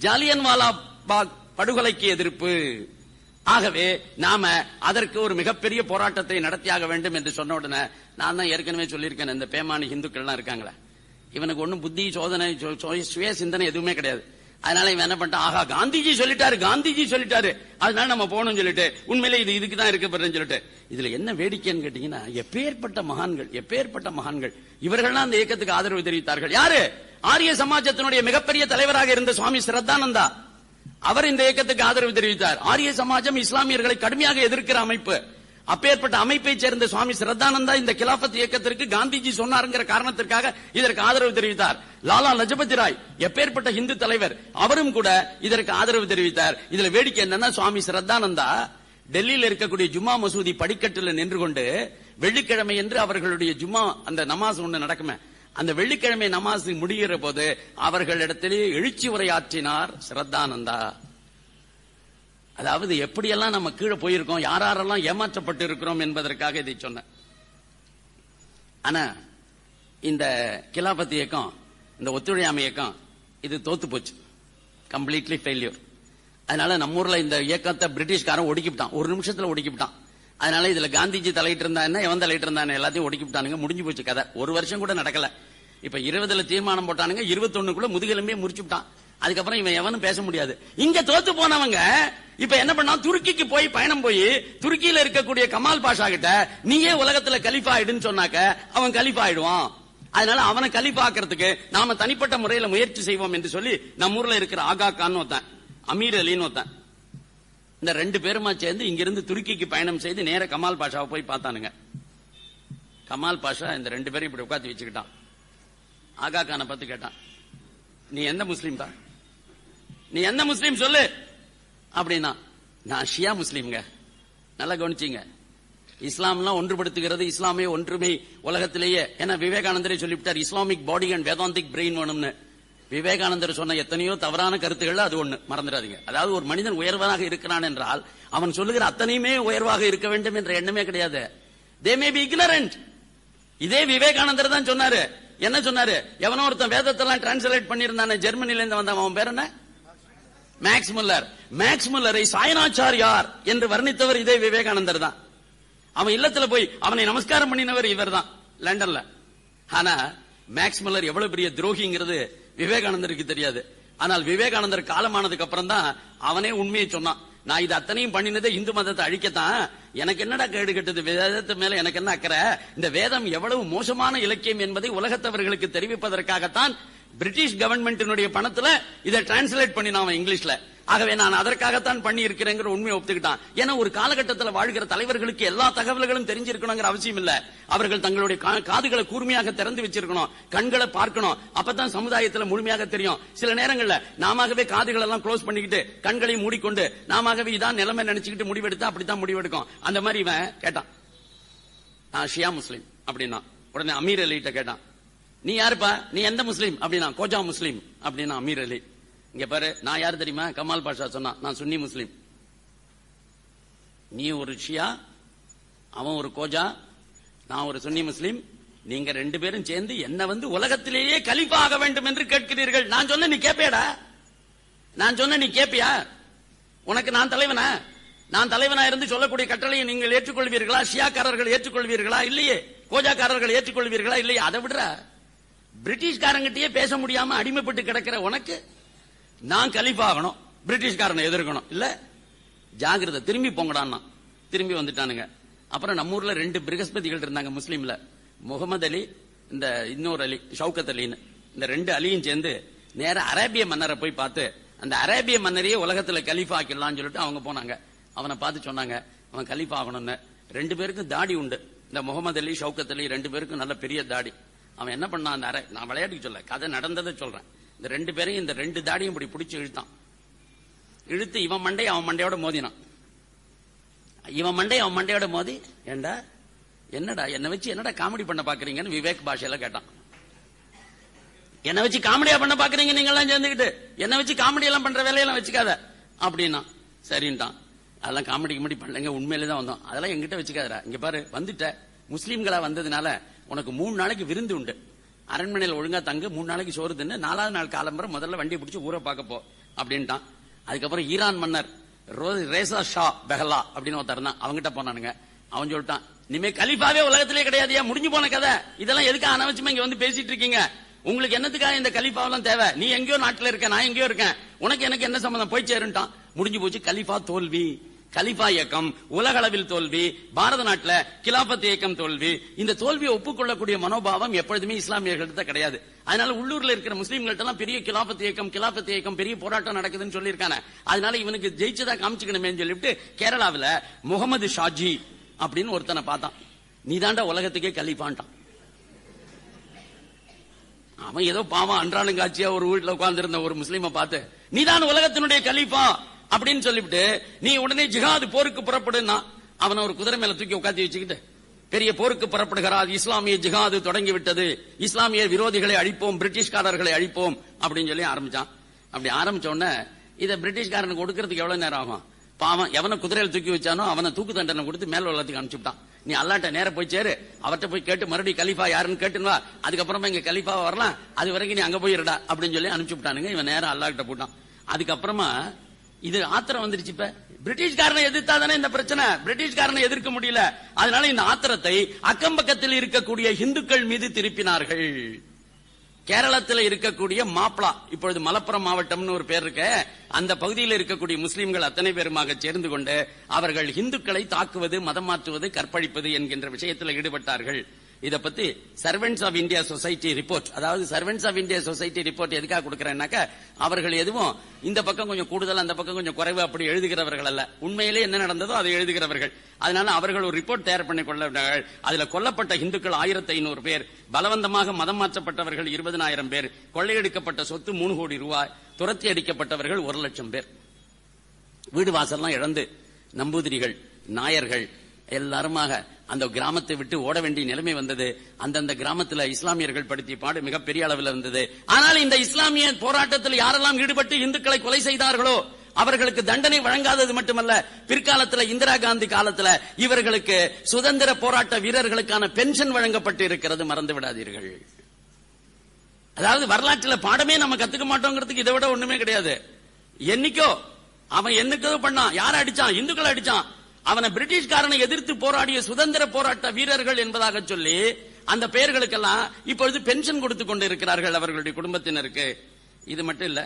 ஜாலியன்வாலா பாக் படுகொலைக்கு எதிர்ப்பு, ஆகவே நாம அதற்கு ஒரு மிகப்பெரிய போராட்டத்தை நடத்தியாக வேண்டும் என்று சொன்ன உடனே, நான் தான் ஏற்கனவே சொல்லியிருக்கேன், இந்த பேமானி இந்துக்கள்லாம் இருக்காங்களா, இவனுக்கு ஒன்னும் புத்தி சோதனை சுய சிந்தனை எதுவுமே கிடையாது. அதனால இவன் என்ன பண்ணிட்டான், ஆகா காந்திஜி சொல்லிட்டாரு அதனால நம்ம போகணும் சொல்லிட்டு உண்மையிலே இது இதுக்கு தான் இருக்கப்படுறேன்னு சொல்லிட்டு. இதுல என்ன வேடிக்கைன்னு கேட்டீங்கன்னா, எப்பேற்பட்ட மகான்கள் இவர்கள்லாம் அந்த இயக்கத்துக்கு ஆதரவு தெரிவித்தார்கள். யாரு? ஆரிய சமாஜத்தினுடைய மிகப்பெரிய தலைவராக இருந்த சுவாமி ஸ்ரத்தானந்தா, அவர் இந்த இயக்கத்துக்கு ஆதரவு தெரிவித்தார். ஆரிய சமாஜம் இஸ்லாமியர்களை கடுமையாக எதிர்க்கிற அமைப்பு. அப்பேற்பட்ட அமைப்பை சேர்ந்த சுவாமி ஸ்ரத்தானந்தா இந்த கிலாபத் இயக்கத்திற்கு காந்திஜி சொன்னாருங்கிற காரணத்திற்காக இதற்கு ஆதரவு தெரிவித்தார். லாலா லஜபதி ராய் எப்பேற்பட்ட இந்து தலைவர், அவரும் கூட இதற்கு ஆதரவு தெரிவித்தார். இதுல வேடிக்கை என்னன்னா, சுவாமி ஸ்ரத்தானந்தா டெல்லியில் இருக்கக்கூடிய ஜும்மா மசூதி படிக்கட்டில் நின்று கொண்டு வெள்ளிக்கிழமை என்று அவர்களுடைய ஜும்மா அந்த நமாஸ் ஒன்று நடக்குமே, அந்த வெள்ளிக்கிழமை நமாஸ் முடிகிற போது அவர்களிடத்திலே எழுச்சி உரையாற்றினார் ஸ்ரத்தானந்தா. அதாவது எப்படியெல்லாம் நம்ம கீழே போயிருக்கோம், யாரெல்லாம் ஏமாற்றப்பட்டு இருக்கிறோம் என்பதற்காக இதை சொன்ன. ஆனா இந்த கிலாபத் இயக்கம், இந்த ஒத்துழையாமை இயக்கம், இது தோத்து போச்சு, கம்ப்ளீட்லி ஃபெயில்யூர். அதனால நம்ம ஊர்ல இந்த இயக்கத்தை பிரிட்டிஷ்காரன் ஒடுக்கிவிட்டான், ஒரு நிமிஷத்துல ஒடுக்கிவிட்டான். அதனால இதுல காந்திஜி தலையிட்டு இருந்தா என்ன, எவன் தலையிட்டு இருந்தானே எல்லாத்தையும் ஒடுக்கிவிட்டானுங்க, முடிஞ்சு போச்சு கதை. ஒரு வருஷம் கூட நடக்கல. இப்ப 20ல தீர்மானம் போட்டானுங்க, 21க்குள்ள முதுகெலும்பே முறிச்சுட்டான். அதுக்கப்புறம் இவன் எவனும் பேச முடியாது. இங்க தோத்து போனவங்க இப்ப என்ன பண்ணா, துருக்கிக்கு போய் பயணம் போய் துருக்கியில இருக்கக்கூடிய கமால் பாஷா கிட்ட நீயே உலகத்துல கலீஃபா ஆயிடுன்னு சொன்னாக்க அவன் கலீஃபா ஆயிடுவான். அதனால அவனை கலீஃபா ஆக்கிறதுக்கு நாம தனிப்பட்ட முறையில முயற்சி செய்வோம் என்று சொல்லி நம்ம ஊர்ல இருக்கிற ஆகா கான் ஒருத்தன், அமீர் அலின்னு ஒருத்தன், இந்த 2 பேருமா சேர்ந்து இங்கிருந்து துருக்கிக்கு பயணம் செய்து நேர கமால் பாஷாவை போய் பார்த்தானுங்க. கமால் பாஷா இந்த 2 பேரும் இப்படி உட்காந்து வச்சுக்கிட்டான். ஆகா கானை பார்த்து கேட்டான், நீ எந்த முஸ்லீம் தான், நீ எந்த முஸ்லீம் சொல்லு அப்படின்னா. நான் ஷியா முஸ்லீம்ங்க. நல்லா கவனிச்சீங்க, இஸ்லாம்லாம் ஒன்றுபடுத்துகிறது, இஸ்லாமிய ஒன்றுமை உலகத்திலேயே. ஏன்னா விவேகானந்தரே சொல்லிவிட்டார், Islamic body and Vedantic brain வேணும்னு. விவேகானந்தர் சொன்ன எத்தனையோ தவறான கருத்துக்கள் அது ஒண்ணு மறந்துடாதீங்க. அதாவது ஒரு மனிதன் உயர்வாக இருக்கிறான் என்றால் அவன் சொல்லுகிற அத்தனையுமே உயர்வாக இருக்க வேண்டும் என்ற எண்ணமே கிடையாது. தே மே பி இக்னரண்ட். இதே விவேகானந்தர் தான் சொன்னாரு. என்ன சொன்னாரு, எவனோ ஒருத்தன் வேதத்தெல்லாம் டிரான்ஸ்லேட் பண்ணியிருந்தானே, ஜெர்மனில இருந்து வந்தவன், அவன் பேர் என்ன, மேக்ஸ் முல்லர். மேக்ஸ் முல்லரை சாயனாச்சாரியார் என்று வர்ணித்தவர் இதே விவேகானந்தர் தான். அவன் இல்லத்துல போய் அவனை நமஸ்காரம் பண்ணினவர் இவர் தான், லண்டன்ல. ஆனா மேக்ஸ் முல்லர் எவ்வளவு பெரிய துரோகிங்கிறது விவேகானந்தருக்கு தெரியாது. ஆனால் விவேகானந்தர் காலமானதுக்கு அப்புறம் தான் அவனே உண்மையை சொன்னான். நான் இது அத்தனையும் பண்ணினதே இந்து மதத்தை அழிக்கத்தான். எனக்கு என்னடா கேடு கெட்டது, வேதத்து மேல எனக்கு என்ன அக்கறை, இந்த வேதம் எவ்வளவு மோசமான இலக்கியம் என்பதை உலகத்தவர்களுக்கு தெரிவிப்பதற்காகத்தான் பிரிட்டிஷ் கவர்மெண்டினுடைய பணத்துல இதை டிரான்ஸ்லேட் பண்ணினான் இங்கிலீஷ்ல. ஆகவே நான் அதற்காகத்தான் பண்ணி இருக்கிறேங்கிற உண்மையை ஒப்புக்கிட்டான். ஏன்னா ஒரு காலகட்டத்தில் வாழ்கிற தலைவர்களுக்கு எல்லா தகவல்களும் தெரிஞ்சிருக்கணுங்கிற அவசியம் இல்ல. அவர்கள் தங்களுடைய காதுகளை கூர்மையாக திறந்து வச்சிருக்கணும், கண்களை பார்க்கணும். அப்பதான் சமுதாயத்தில் முழுமையாக தெரியும். சில நேரங்கள்ல நாமவே காதுகள் எல்லாம் க்ளோஸ் பண்ணிக்கிட்டு கண்களையும் மூடிக்கொண்டு நாமவே இதான் நிலைமை நினைச்சுக்கிட்டு முடிவெடுத்தா அப்படித்தான் முடிவெடுக்கும். அந்த மாதிரி இவன் கேட்டான், நான் ஷியா முஸ்லீம் அப்படின்னா. உடனே அமீர் அலிட்ட கேட்டான், நீ யாருப்பா, நீ எந்த முஸ்லீம் அப்படின்னா. கோஜா முஸ்லீம் அப்படின்னா அமீர் அலி. இங்க பாரு, நான் யாரு தெரியுமா, கமால் பாஷா சொன்னா, நான் சுன்னி முஸ்லீம். நீ ஒரு ஷியா, அவன் ஒரு கோஜா, நான் ஒரு சுன்னி முஸ்லீம். நீங்க 2 பேரும் சேர்ந்து என்ன உலகத்திலேயே கலீஃபா ஆக வேண்டும் என்று கேட்கிறீர்கள். நான் சொன்ன நீ கேப்பியாடா, நான் சொன்ன நீ கேப்பியா? உனக்கு நான் தலைவனா? நான் தலைவனா இருந்து சொல்லக்கூடிய கட்டளையை நீங்கள் ஏற்றுக்கொள்வீர்களா? ஷியாக்காரர்கள் ஏற்றுக்கொள்வீர்களா? இல்லையே. கோஜாக்காரர்கள் ஏற்றுக்கொள்வீர்களா? இல்லையே. அதை விடுற, பிரிட்டிஷ்காரங்கிட்டயே பேச முடியாம அடிமைப்பட்டு கிடக்கிற உனக்கு நான் கலீஃபா ஆகணும், பிரிட்டிஷ்காரனை எதிர்க்கணும். இல்ல, ஜாகிரதை, திரும்பி போங்கடான்னா. திரும்பி வந்துட்டானுங்க. அப்புறம் நம்ம ஊர்ல 2 பிரகஸ்பதிகள் இருந்தாங்க முஸ்லீம்ல, முகமது அலி, இந்த இன்னொரு அலி ஷவுகத் அலின்னு. இந்த 2 அலியும் சேர்ந்து நேர அரேபிய மன்னரை போய் பார்த்து அந்த அரேபிய மன்னரையே உலகத்துல கலீஃபா ஆக்கிடலாம்னு சொல்லிட்டு அவங்க போனாங்க. அவனை பார்த்து சொன்னாங்க, அவன் கலீஃபா ஆகணும்னு. 2 பேருக்கும் தாடி உண்டு. இந்த முகமது அலி ஷவுகத் அலி 2 பேருக்கும் நல்ல பெரிய தாடி. அவன் என்ன பண்ணான், அந்த நான் விளையாட்டுக்கு சொல்ல, கதை நடந்ததை சொல்றேன். இந்த 2 பேரையும் இந்த 2 தாடியும் இப்படி பிடிச்சி இழுத்தான். இழுத்து இவன் மண்டை அவன் மண்டையோட மோதினான். இவன் மண்டை அவன் மண்டையோட மோதி, ஏண்டா என்னடா என்ன வச்சு என்னடா காமெடி பண்ண பாக்குறீங்கன்னு விவேக் பாஷையில கேட்டான். என்ன வச்சு காமெடியா பண்ண பாக்குறீங்க நீங்க எல்லாம் சேர்ந்துக்கிட்டு, என்ன வச்சு காமெடி எல்லாம் பண்ற வேலையெல்லாம் வச்சுக்காத அப்படின்னா. சரின்ட்டான். அதெல்லாம் காமெடி கிமெடி பண்ணலங்க, உண்மையிலே தான் வந்தோம். அதெல்லாம் எங்கிட்ட வச்சுக்காதரா. இங்க பாரு, வந்துட்ட முஸ்லீம்களா வந்ததுனால உனக்கு 3 நாளைக்கு விருந்து உண்டு. அரண்மனையில் ஒழுங்கா தங்க, 3 நாளைக்கு சோறு தின்னு, 4வது நாள் காலம்பரை முதல்ல வண்டியை பிடிச்சி ஊரை பார்க்க போ அப்படின்ட்டான். அதுக்கப்புறம் ஈரான் மன்னர் ரேசா ஷா பெஹலா அப்படின்னு ஒருத்தர் தான், அவங்ககிட்ட போனானுங்க. அவன் சொல்லிட்டான், இனிமே கலீஃபாவே உலகத்திலே கிடையாதியா, முடிஞ்சு போன கதை, இதெல்லாம் எதுக்கு அனவசியமா இங்க வந்து பேசிட்டு இருக்கீங்க, உங்களுக்கு என்னத்துக்காக இந்த கலீஃபாவெல்லாம் தேவை, நீ எங்கேயோ நாட்டில் இருக்க, நான் எங்கேயோ இருக்கேன், உனக்கு எனக்கு என்ன சம்பந்தம், போய் சேருட்டான். முடிஞ்சு போச்சு. கலீஃபா தோல்வி. கலீஃபா இயக்கம் உலக அளவில் தோல்வி. பாரத நாட்டில் கிலாபத் இயக்கம் தோல்வி. இந்த தோல்வியை ஒப்புக்கொள்ளக்கூடிய மனோபாவம் எப்பொழுதுமே இஸ்லாமியர்கள்ட்ட கிடையாது. அதனால உள்ளூர்ல இருக்கிற முஸ்லீம்கள்ட்ட பெரிய கிலாபத் இயக்கம் பெரிய போராட்டம் நடக்குதுன்னு சொல்லியிருக்காங்க. அதனால இவனுக்கு ஜெயிச்சதா காமிச்சுக்கணுமே சொல்லிட்டு கேரளாவில் முகமது ஷாஜி அப்படின்னு ஒருத்தனை பார்த்தான். நீ தாண்டா உலகத்துக்கே கலீஃபான்ட்டான். அவன் ஏதோ பாவம் அன்றாளுங்காட்சியா ஒரு வீட்டுல உட்கார்ந்து இருந்த ஒரு முஸ்லீமை பார்த்து, நீதான் உலகத்தினுடைய கலீஃபா அப்படின்னு சொல்லிவிட்டு நீ உடனே ஜிஹாது போருக்கு புறப்படுனா, அவனை ஒரு குதிரை மேல தூக்கி உட்காந்து வச்சுக்கிட்டு பெரிய போருக்கு புறப்படுகிறார், இஸ்லாமிய ஜிஹாது தொடங்கி விட்டது, இஸ்லாமிய விரோதிகளை அழிப்போம், பிரிட்டிஷ்காரர்களை அழிப்போம் அப்படின்னு சொல்லி ஆரம்பிச்சான். அப்படி ஆரம்பிச்ச உடனே இதை பிரிட்டிஷ்காரனுக்கு கொடுக்கறதுக்கு எவ்வளவு நேரம் ஆகும்? பாவம், எவனை குதிரையில் தூக்கி வச்சானோ அவனை தூக்கு தண்டனை கொடுத்து மேல உள்ளத்துக்கு அனுப்பிச்சுட்டான். நீ அல்லாட்ட நேர போய் சேரு, அவர்கிட்ட போய் கேட்டு மறுபடியும் கலீஃபா யாருன்னு கேட்டுவா, அதுக்கப்புறமா இங்க கலீஃபா வரலாம், அது வரைக்கும் நீ அங்க போயிருடா அப்படின்னு சொல்லி அனுப்பிச்சுட்டானுங்க. இவன் நேரம் அல்லாஹ்கிட்ட போட்டான். அதுக்கப்புறமா இது ஆத்திரம் வந்துருச்சு. இப்ப பிரிட்டிஷ்காரனை எதிர்த்தாதானே இந்த பிரச்சனை, பிரிட்டிஷ்காரனை எதிர்க்க முடியல. அதனால இந்த ஆத்திரத்தை அக்கம் பக்கத்தில் இருக்கக்கூடிய இந்துக்கள் மீது திருப்பினார்கள். கேரளத்தில் இருக்கக்கூடிய மாப்ளா, இப்பொழுது மலப்புரம் மாவட்டம்னு ஒரு பேர் இருக்க, அந்த பகுதியில் இருக்கக்கூடிய முஸ்லிம்கள் அத்தனை பேருமாக சேர்ந்து கொண்டு அவர்கள் இந்துக்களை தாக்குவது, மதம் மாற்றுவது, கற்பழிப்பது என்கின்ற விஷயத்தில் ஈடுபட்டார்கள். இத பத்தி servants of India society report, அதாவது servants of India society report எதுக்காக கொடுக்கறேன்னாக்க, அவர்கள் எதுவும் இந்த பக்கம் கொஞ்சம் கூடுதல் அந்த பக்கம் கொஞ்சம் குறைவு அப்படி எழுதுகிறவர்கள் அல்ல, உண்மையிலே என்ன நடந்ததோ அதை எழுதுகிறவர்கள். அதனால அவர்கள் ஒரு ரிப்போர்ட் தயார் பண்ணி கொள்ளார்கள். அதுல கொல்லப்பட்ட இந்துக்கள் 1500 பேர், பலவந்தமாக மதம் மாற்றப்பட்டவர்கள் 20,000 பேர், கொள்ளையடிக்கப்பட்ட சொத்து 3 கோடி ரூபாய், துரத்தி அடிக்கப்பட்டவர்கள் 1 லட்சம் பேர், வீடு வாசல்லாம் இழந்து நம்பூதிரிகள், நாயர்கள் எல்லாருமாக அந்த கிராமத்தை விட்டு ஓட வேண்டிய நிலைமை வந்தது. அந்தந்த கிராமத்தில் இஸ்லாமியர்கள் படுத்திய பாடு மிகப்பெரிய அளவில் இருந்தது. ஆனால் இந்த இஸ்லாமிய போராட்டத்தில் யாரெல்லாம் ஈடுபட்டு இந்துக்களை கொலை செய்தார்களோ அவர்களுக்கு தண்டனை வழங்காதது மட்டுமல்ல, பிற்காலத்தில் இந்திரா காந்தி காலத்தில் இவர்களுக்கு சுதந்திர போராட்ட வீரர்களுக்கான பென்ஷன் வழங்கப்பட்டு இருக்கிறது, மறந்து விடாதீர்கள். அதாவது வரலாற்றில் பாடமே நம்ம கத்துக்க மாட்டோங்கிறதுக்கு இதை விட ஒண்ணுமே கிடையாது. என்னைக்கோ அவன் என்னைக்கோ பண்ணான், யார அடிச்சான்? இந்துக்களை அடிச்சான். அவனை பிரிட்டிஷ்காரனை எதிர்த்து போராடிய சுதந்திர போராட்ட வீரர்கள் என்பதாக சொல்லி அந்த பெயர்களுக்கெல்லாம் இப்பொழுது பென்ஷன் கொடுத்துக் கொண்டு இருக்கிறார்கள் அவர்களுடைய குடும்பத்தினருக்கு. இது மட்டும் இல்ல,